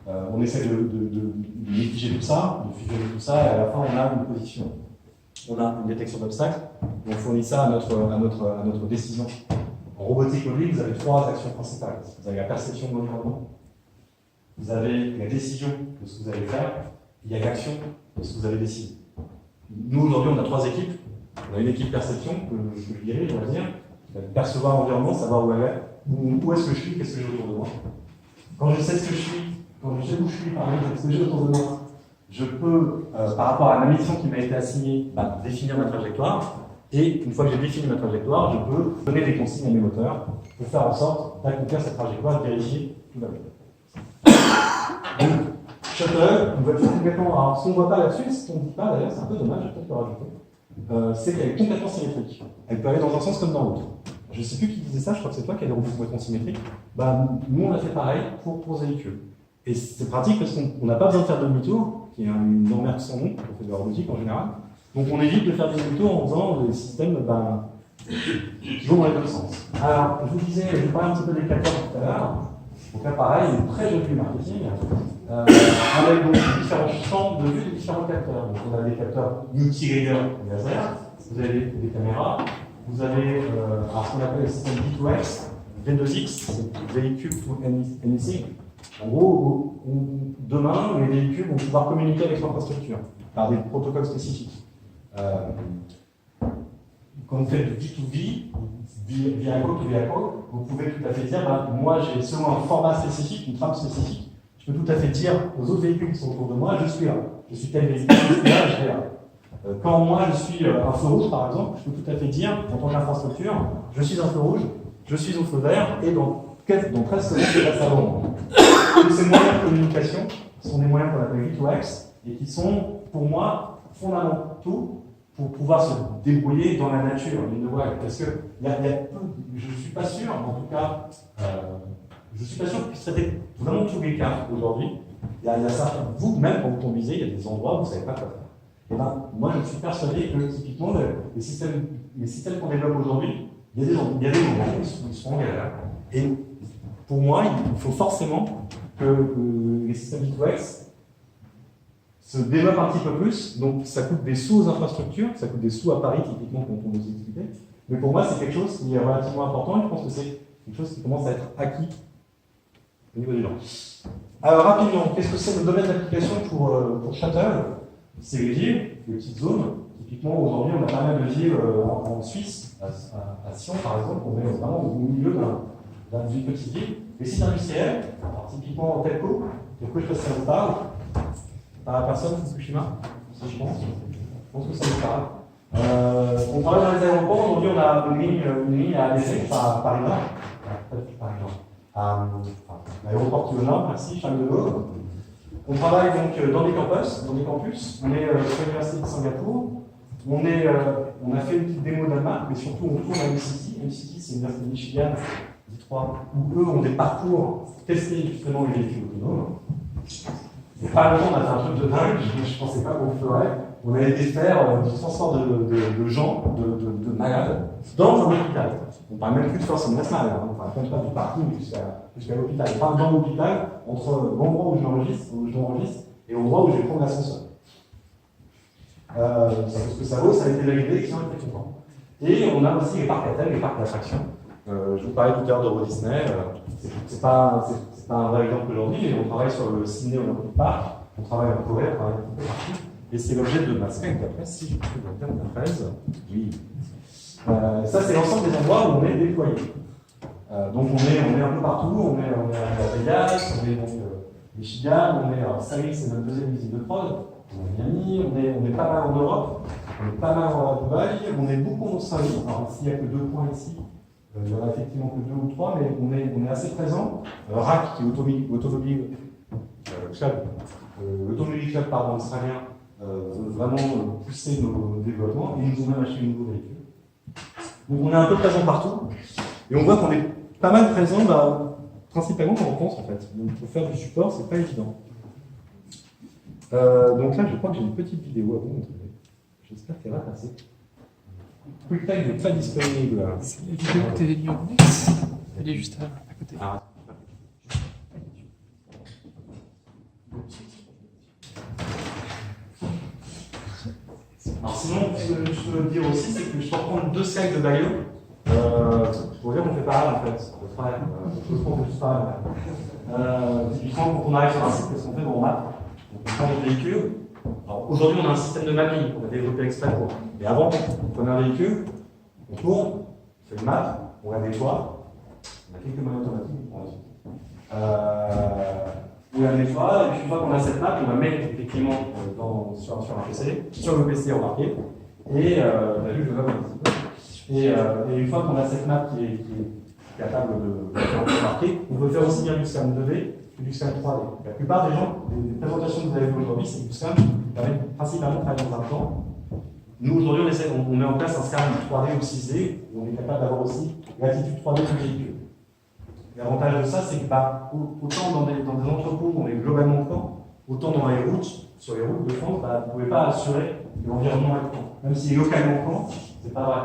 on essaie de négliger tout ça, de fusionner tout ça, et à la fin on a une position. On a une détection d'obstacles, et on fournit ça à notre décision. En robotique mobile, vous avez 3 actions principales. Vous avez la perception de l'environnement, vous avez la décision de ce que vous allez faire, et il y a l'action de ce que vous avez décidé. Nous, aujourd'hui, on a 3 équipes. On a une équipe perception, que je dirige, on va dire, qui va percevoir l'environnement, savoir où elle est, où est-ce que je suis, qu'est-ce que j'ai autour de moi. Quand je sais ce que je suis, quand je sais où je suis, par exemple, ce que j'ai autour de moi, je peux, par rapport à la mission qui m'a été assignée, définir ma trajectoire. Et une fois que j'ai défini ma trajectoire, je peux donner des consignes à mes moteurs pour faire en sorte d'accomplir cette trajectoire, de vérifier tout va bien. Donc, Shuttle, une voiture complètement. Alors, ce qu'on ne voit pas là-dessus, ce qu'on ne dit pas d'ailleurs, c'est un peu dommage, je vais peut-être le rajouter, c'est qu'elle est complètement symétrique. Elle peut aller dans un sens comme dans l'autre. Je ne sais plus qui disait ça, je crois que c'est toi qui as des robots complètement symétriques. Nous, on a fait pareil pour ce véhicule. Et c'est pratique parce qu'on n'a pas besoin de faire demi-tour, qui est une emmerde sans nom, quand on fait de la robotique en général. Donc on évite de faire des demi-tours en faisant des systèmes qui vont dans les deux sens. Alors, je vous disais, je vous parlais un petit peu des capteurs tout à l'heure. Donc là, pareil, une très jolie marketing, avec donc différents champs de vue de différents capteurs. Donc on a des capteurs multi-radar laser, vous avez des caméras, vous avez ce qu'on appelle le système V2X, V2X, c'est véhicule to anything. En gros, demain, les véhicules vont pouvoir communiquer avec l'infrastructure par des protocoles spécifiques. Quand vous faites du V2V, vehicle to vehicle, vous pouvez tout à fait dire, moi j'ai selon un format spécifique, une trame spécifique, je peux tout à fait dire aux autres véhicules qui sont autour de moi, je suis là, je suis tel véhicule, je suis là, je vais là. Quand moi je suis un feu rouge par exemple, je peux tout à fait dire, en tant qu'infrastructure, je suis un feu rouge, je suis au feu vert, et dans 13 secondes, je passe avant. Ces moyens de communication sont des moyens qu'on appelle V2X, et qui sont, pour moi, fondamentaux pour pouvoir se débrouiller dans la nature, parce que je ne suis pas sûr, en tout cas, je ne suis pas sûr que puisse traiter vraiment tous les cas aujourd'hui. Il y a ça, vous-même, quand vous conduisez, il y a des endroits où vous ne savez pas quoi faire. Et moi, je suis persuadé que, typiquement, les systèmes qu'on développe aujourd'hui, il y a des moments où ils sont en galère. Et pour moi, il faut forcément que les systèmes V2X se développe un petit peu plus, donc ça coûte des sous aux infrastructures, ça coûte des sous à Paris typiquement quand on nous expliquait, mais pour moi c'est quelque chose qui est relativement important et je pense que c'est quelque chose qui commence à être acquis au niveau des gens. Alors rapidement, qu'est-ce que c'est le domaine d'application pour Shuttle? C'est les villes, les petites zones. Typiquement aujourd'hui on a pas mal de villes en Suisse, à Sion par exemple, on est vraiment au milieu d'une petite ville. Les sites industriels, alors, typiquement Telco, je sais pas si ça vous parle. Par la personne, Fukushima, je pense que ça vous parle. On travaille dans les aéroports, aujourd'hui on a une ligne à ADC, Paris-Nord, l'aéroport qui est au nord, merci, Charles de Gaulle. On travaille donc dans des campus, on est sur l'université de Singapour, on a fait une petite démo d'Allemagne, mais surtout on tourne à MCT. MCT c'est l'université de Michigan, Détroit, où eux ont des parcours testés justement les véhicules autonomes. Il n'y a pas longtemps, on a fait un truc de dingue, je ne pensais pas qu'on le ferait. On a été faire du transport de gens, de malades, dans un hôpital. On ne parle même plus de force nationale, on ne parle même pas du parking jusqu'à l'hôpital. On parle dans l'hôpital, entre l'endroit où je m'enregistre et l'endroit où je vais prendre l'ascenseur. Ça vaut ce que ça vaut, ça a été validé, les clients étaient contents. Et on a aussi les parcs à thème, les parcs d'attractions. Je vous parlais tout à l'heure d'Euro Disney, c'est pas un vrai exemple aujourd'hui, mais on travaille sur le Sydney Olympic Park, on travaille en Corée, on travaille un peu partout. Et c'est l'objet de ma semaine d'après, si je trouve la terme d'après. Oui. Ça, c'est l'ensemble des endroits où on est déployé. Donc on est un peu partout, on est à Vegas, on est donc Michigan, on est à Saint-Louis, c'est notre deuxième usine de prod, on est à Miami, on est pas mal en Europe, on est pas mal à Dubaï, on est beaucoup en Australie. Alors s'il n'y a que 2 points ici, il n'y en a effectivement que 2 ou 3, mais on est assez présent. RAC, qui est Automobile Club australien, veut vraiment pousser nos développements et ils nous ont même acheté un nouveau véhicule. Donc on est un peu présent partout et on voit qu'on est pas mal présent principalement en France en fait. Donc pour faire du support, c'est pas évident. Donc là, je crois que j'ai une petite vidéo à vous montrer. J'espère qu'elle va passer. QuickTime n'est pas disponible. C'est la vidéo que tu avais mis au Next. Elle est juste à côté. Ah. Alors sinon, ce que je peux dire aussi, c'est que je peux reprendre 2 slides de Bayo. Pour dire qu'on fait pareil en fait. Je pense qu'on fait pareil. Typiquement, quand on arrive sur un site, qu'est-ce qu'on fait dans map? On prend notre véhicule. Alors aujourd'hui, on a un système de mapping qu'on a développé exprès pour. Mais avant, on prenait un véhicule, on tourne, on fait une map, on la nettoie. On a quelques mains automatiques. On la nettoie, et puis une fois qu'on a cette map, on la met effectivement sur un PC, sur le PC remarqué, et on a vu le web un petit peu. Et une fois qu'on a cette map qui est capable de remarquer, on peut faire aussi bien du scan 2D que du scan 3D. La plupart des gens, les présentations que vous avez vues aujourd'hui, c'est du scan qui permet principalement de travailler dans un temps. Nous, aujourd'hui, on met en place un scan 3D ou 6D, où on est capable d'avoir aussi l'attitude 3D du véhicule. L'avantage de ça, c'est que autant dans des entrepôts où on est globalement plan, autant dans les routes, sur les routes de France, vous ne pouvez pas assurer l'environnement avec plan. Même s'il est localement plan, c'est pas vrai.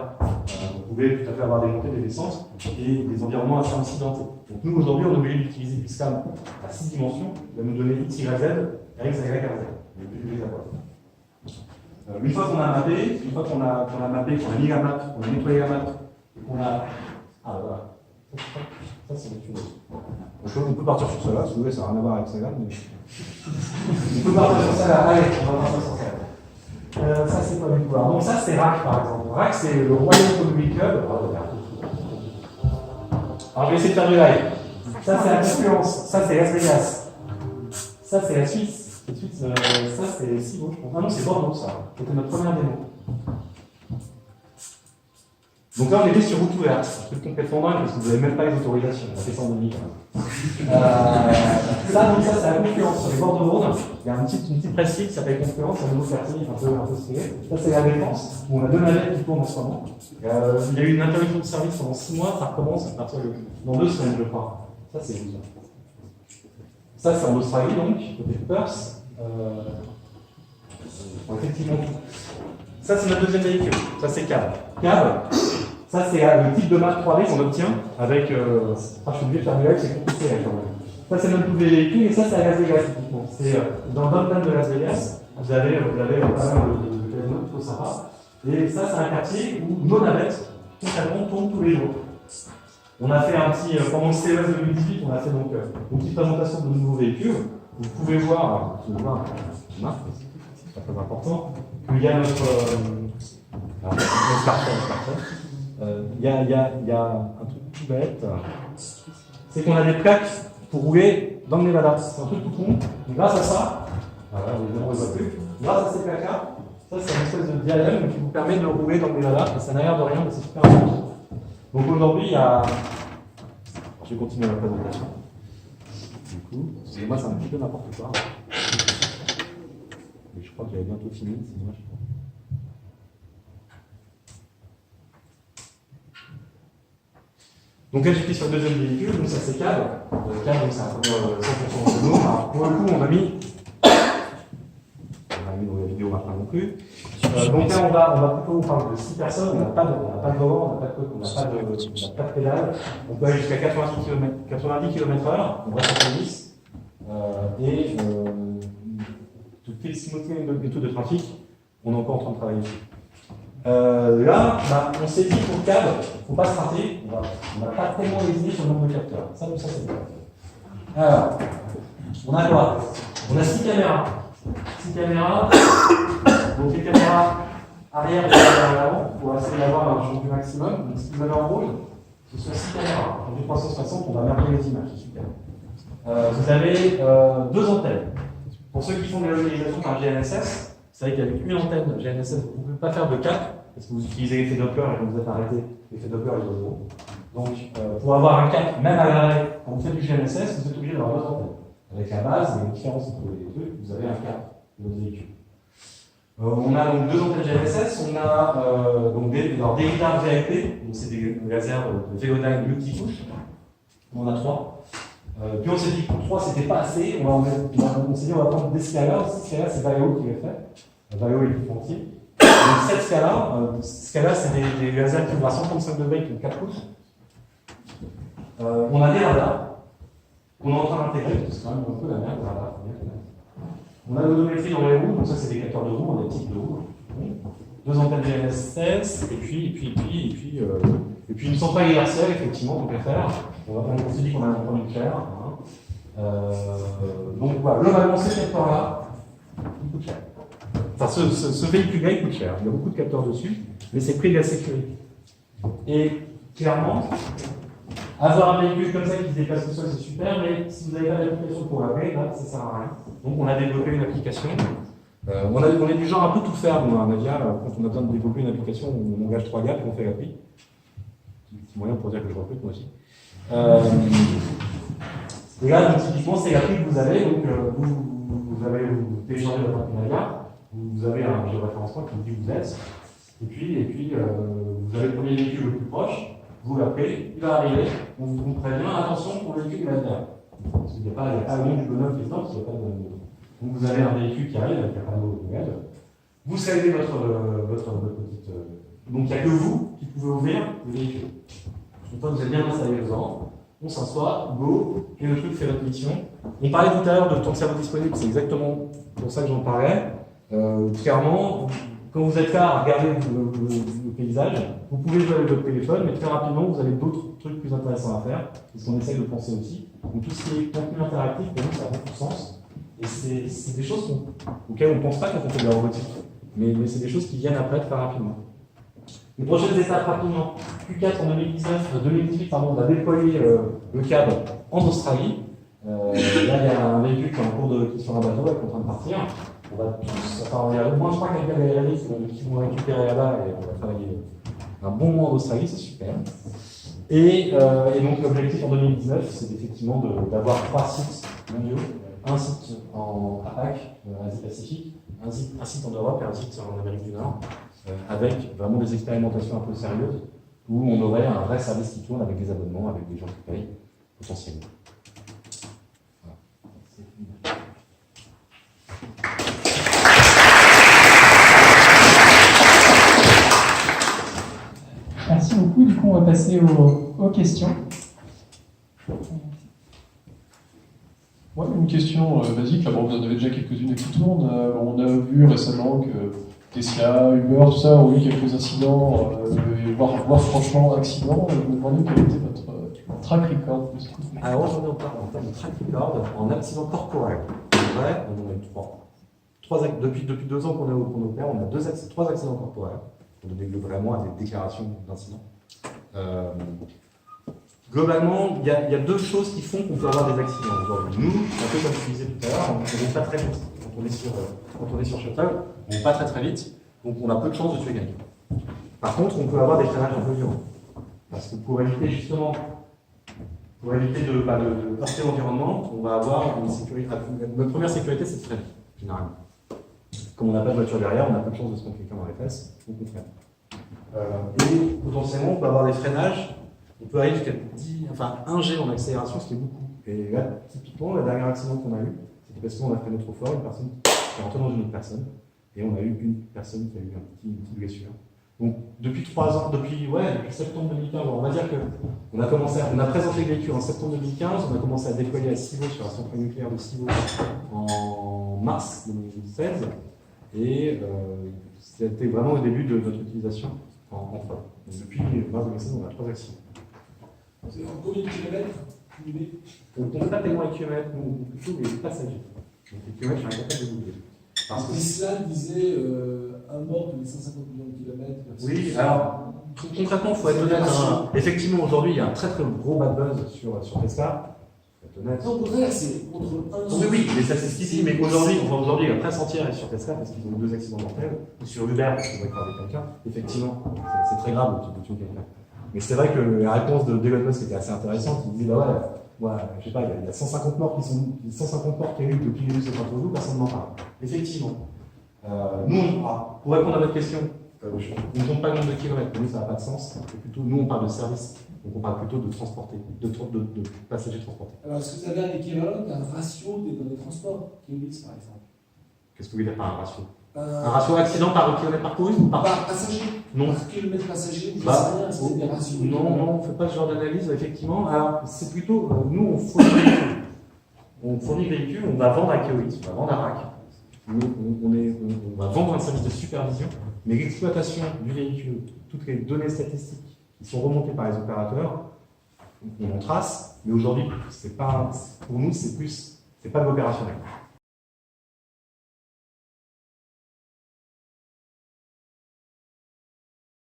Vous pouvez tout à fait avoir des montées, des descentes et des environnements assez incidentés. Donc nous, aujourd'hui, on est obligé d'utiliser du scan à 6 dimensions, qui va nous donner X, Y, Z, X, Y, Z. On est obligé de les avoir. Une fois qu'on a mappé, qu'on a mis la map, qu'on a nettoyé la map, et qu'on a... Ah, voilà. Ça, c'est une chose. On peut partir sur cela, si vous voulez, ça n'a rien à voir avec celle-là. Mais... on peut partir sur celle-là. Allez, on va partir sur celle-là. Ça, c'est pas du tout. Alors, donc, ça, c'est RAC, par exemple. RAC, c'est le Royal Automobile Club. Alors, je vais essayer de faire du live. Ça, c'est la concurrence. Ça, c'est Las Vegas. Ça, c'est la Suisse. Ça, c'est Cibo, je pense. Ah non, c'est Bordeaux, ça. C'était notre première démo. Donc là, on était sur route ouverte. Un truc complètement dingue parce que vous n'avez même pas les autorisations. On a fait ça en 2000 quand même. Ça, c'est la concurrence. Sur les bords de Rhône, il y a une petite presqu'île qui s'appelle Concurrence, c'est un nouveau quartier un peu stylé. Ça, c'est la Défense, où on a 2 navettes qui tournent en ce moment. Il y a eu une interruption de service pendant 6 mois, ça recommence à partir dans 2 semaines, je crois. Ça, c'est vous. Ça, c'est en Australie, donc, côté Perth. Effectivement. Ça, c'est notre deuxième véhicule. Ça, c'est Cab. Cab. Ça, c'est le type de map 3D qu'on obtient avec. Je suis obligé de faire du live, c'est compliqué quand même. Ça, c'est notre nouveau véhicule, et ça, c'est à Las Vegas, typiquement. C'est dans le downtown de Las Vegas. Vous avez pas mal de casinos plutôt sympas. Et ça, c'est un quartier où nos navettes, totalement, tournent tous les jours. On a fait un petit. Pendant le CES 2018, on a fait donc une petite présentation de nos nouveaux véhicules. Vous pouvez voir, c'est pas très important, qu'il y a notre il y a un truc tout bête, c'est qu'on a des plaques pour rouler dans le Nevada. C'est un truc tout con. Grâce à ça, voilà, on ne le voit plus. Grâce à ces plaques-là, ça c'est une espèce de diadème qui vous permet de rouler dans le Nevada. Et ça n'a l'air de rien, mais c'est super important. Donc aujourd'hui, il y a. Je vais continuer la présentation. Du coup, excusez-moi, c'est un petit peu n'importe quoi. Mais je crois que j'avais bientôt fini, c'est dommage. Donc là, j'étais sur le deuxième véhicule, donc ça c'est Cab. Cab, donc c'est un premier 100% de l'eau. Pour le coup, on a mis dans la vidéo maintenant non plus. Donc là, on va plutôt, on parle de 6 personnes, on n'a pas de volant, on n'a pas de coque, on n'a pas de pédale. On peut aller jusqu'à 90 km/h, on va sur 10. Et toutes les méthodes de trafic, on est encore en train de travailler dessus. Là, on s'est dit pour le Cab, il ne faut pas se rater, on va pas tellement hésiter sur le nombre de capteurs. Ça c'est bien. Alors, on a quoi? On a 6 caméras. 6 caméras, donc les caméras arrière et caméras avant, pour essayer d'avoir un champ du maximum. Donc ce que vous avez en rouge, ce sont 6 caméras. En vue 360, on va marquer les images, c'est super. Vous avez 2 antennes. Pour ceux qui font de la localisation par GNSS, vous savez qu'avec une antenne GNSS, vous ne pouvez pas faire de cap, parce que vous utilisez l'effet Doppler et quand vous êtes arrêté, l'effet Doppler est au zéro. Donc, pour avoir un cap, même à l'arrêt, quand vous faites du GNSS, vous êtes obligé d'avoir 2 antennes. Avec la base, les différences entre les deux, vous avez un cap de votre véhicule. On a donc 2 antennes GNSS, on a donc des lidars VLP, donc c'est des lasers de Velodyne multicouches. On en a 3. Puis on s'est dit que pour 3 c'était pas assez, on s'est dit on va prendre des scalars. 6 scalars, c'est Valeo qui les fait. Valeo est tout entier. Donc 7 scalars, c'est des lasers qui ouvrent à 135 degrés qui ont 4 pouces. On a des radars qu'on est en train d'intégrer, c'est quand même un peu la merde, les radars. On a l'odométrie dans les roues, donc ça c'est des capteurs de roues, des types de roues. 2 antennes GNSS, et puis une centrale inertielle, effectivement, qu'on peut faire. On s'est dit qu'on a un point nucléaire. Donc voilà, globalement, ces capteurs-là, ils coûtent cher. Enfin, ce véhicule-là, il coûte cher. Il y a beaucoup de capteurs dessus, mais c'est le prix de la sécurité. Et clairement, avoir un véhicule comme ça qui se déplace tout seul, c'est super, mais si vous n'avez pas d'application pour l'appeler, là, ça ne sert à rien. Donc on a développé une application. On est du genre un peu tout faire, nous, à Nadia, quand on a besoin de développer une application, on engage 3 gars et on fait l'appli. C'est moyen pour dire que je recrute, moi aussi. Et là, donc, typiquement, c'est l'appli que vous avez. Donc, vous téléchargez votre appli Nadia, vous avez un géoréférencement qui vous dit où vous êtes, et puis vous avez le premier véhicule le plus proche, vous l'appelez, il va arriver, on vous prévient, attention, pour le véhicule, il va être là. Parce qu'il n'y a pas le nom du bonhomme qui est dedans, parce qu'il n'y a pas de. Donc vous avez un véhicule qui arrive avec un panneau de web. Vous savez votre petite. Donc il n'y a que vous qui pouvez ouvrir le véhicule. Une fois que vous êtes bien installé dedans, on s'assoit, go, et le truc fait votre mission. On parlait tout à l'heure de temps de cerveau disponible, c'est exactement pour ça que j'en parlais. Clairement, quand vous êtes là à regarder le paysage, vous pouvez jouer avec votre téléphone, mais très rapidement, vous avez d'autres trucs plus intéressants à faire, parce qu'on essaye de penser aussi. Donc tout ce qui est contenu interactif, pour nous, ça a beaucoup de sens. Et c'est des choses auxquelles on ne pense pas quand on fait de la robotique. Mais c'est des choses qui viennent après très rapidement. Les prochaines étapes rapidement. Q4 en 2018, on a déployé le câble en Australie. Là, il y a un véhicule qui est en cours qui est sur un bateau, qui est en train de partir. On va tous, enfin, il y a au moins, je crois, quelqu'un des réalistes qui vont récupérer là-bas et on va travailler un bon mois en Australie, c'est super. Et donc, l'objectif en 2019, c'est effectivement d'avoir 3 sites mondiaux. Un site en APAC, Asie-Pacifique, un site en Europe et un site en Amérique du Nord, avec vraiment des expérimentations un peu sérieuses, où on aurait un vrai service qui tourne avec des abonnements, avec des gens qui payent potentiellement. Voilà. Merci beaucoup. Du coup, on va passer aux questions. Ouais, une question basique. Là, bon, vous en avez déjà quelques-unes qui tournent. On a vu récemment que Tesla, Uber, tout ça ont eu quelques incidents, voire franchement accidents. Je me demandais quel était votre track record de ce coup. Alors aujourd'hui, on parle en termes de track record en accident corporel. Ouais, on en a eu 3. Depuis 2 ans qu'on opère, on a 3 accidents corporels. On développe vraiment à des déclarations d'incidents. Globalement, il y a 2 choses qui font qu'on peut avoir des accidents aujourd'hui. Nous, un peu comme je disais tout à l'heure, on ne va pas très vite. Quand on est sur shuttle, on ne va pas très vite, donc on a peu de chances de tuer quelqu'un. Par contre, on peut avoir des freinages un peu violents. Parce que pour éviter justement, de heurter l'environnement, on va avoir une sécurité. Notre première sécurité, c'est de freiner, généralement. Comme on n'a pas de voiture derrière, on a peu de chances de se prendre quelqu'un dans les fesses, donc on freine. Et potentiellement, on peut avoir des freinages. On peut arriver jusqu'à 1 G en accélération, ce qui est beaucoup. Et là, typiquement, le dernier accident qu'on a eu, c'était parce qu'on a freiné trop fort, une personne qui est rentrée dans une autre personne, et on a eu une personne qui a eu une petite blessure. Donc, depuis 3 ans, depuis septembre 2015, on va dire qu'on a présenté le véhicule en septembre 2015, on a commencé à déployer à Civaux sur la centrale nucléaire de Civaux en mars 2016, et c'était vraiment au début de notre utilisation en prod. Depuis mars 2016, on a 3 accidents. C'est en combien de kilomètres cumulés? On ne compte pas tellement les kilomètres, nous, plutôt les passagers. Donc les kilomètres, je suis incapable de vous dire. Tesla disait un mort tous les 150 millions de kilomètres. Oui, alors, concrètement, il faut être honnête. Effectivement, aujourd'hui, il y a un très très gros bad buzz sur Tesla. Non, au contraire, c'est entre 1 Oui, les statistiques, mais aujourd'hui, la presse entière est sur Tesla parce qu'ils ont eu 2 accidents mortels, ou sur Uber parce qu'ils vont écraser quelqu'un. Effectivement, c'est très grave de tuer quelqu'un. Mais c'est vrai que la réponse de Elon Musk était assez intéressante. Il disait, je sais pas, il y a 150 morts qui ont eu depuis le début de cette interview, personne n'en parle. Effectivement. Nous, pour répondre à votre question, on ne compte pas le nombre de kilomètres, pour nous ça n'a pas de sens. Nous, on parle de service, donc on parle plutôt de transporter, de passagers transportés. Alors, est-ce que vous avez un équivalent d'un ratio dans les transports qui existe, par exemple? Qu'est-ce que vous voulez dire par un ratio? Un ratio accident par kilomètre parcouru ou par passager? Non. Par kilomètre passager, je sais Bah, rien, c'est des ratios. non, on ne fait pas ce genre d'analyse, effectivement. Alors, c'est plutôt, nous, on fournit le véhicule. On fournit le véhicule, on va vendre à Keolis, on va vendre à RAC. On va vendre un service de supervision, mais l'exploitation du véhicule, toutes les données statistiques qui sont remontées par les opérateurs, on en trace, mais aujourd'hui, pour nous, c'est pas de l'opérationnel.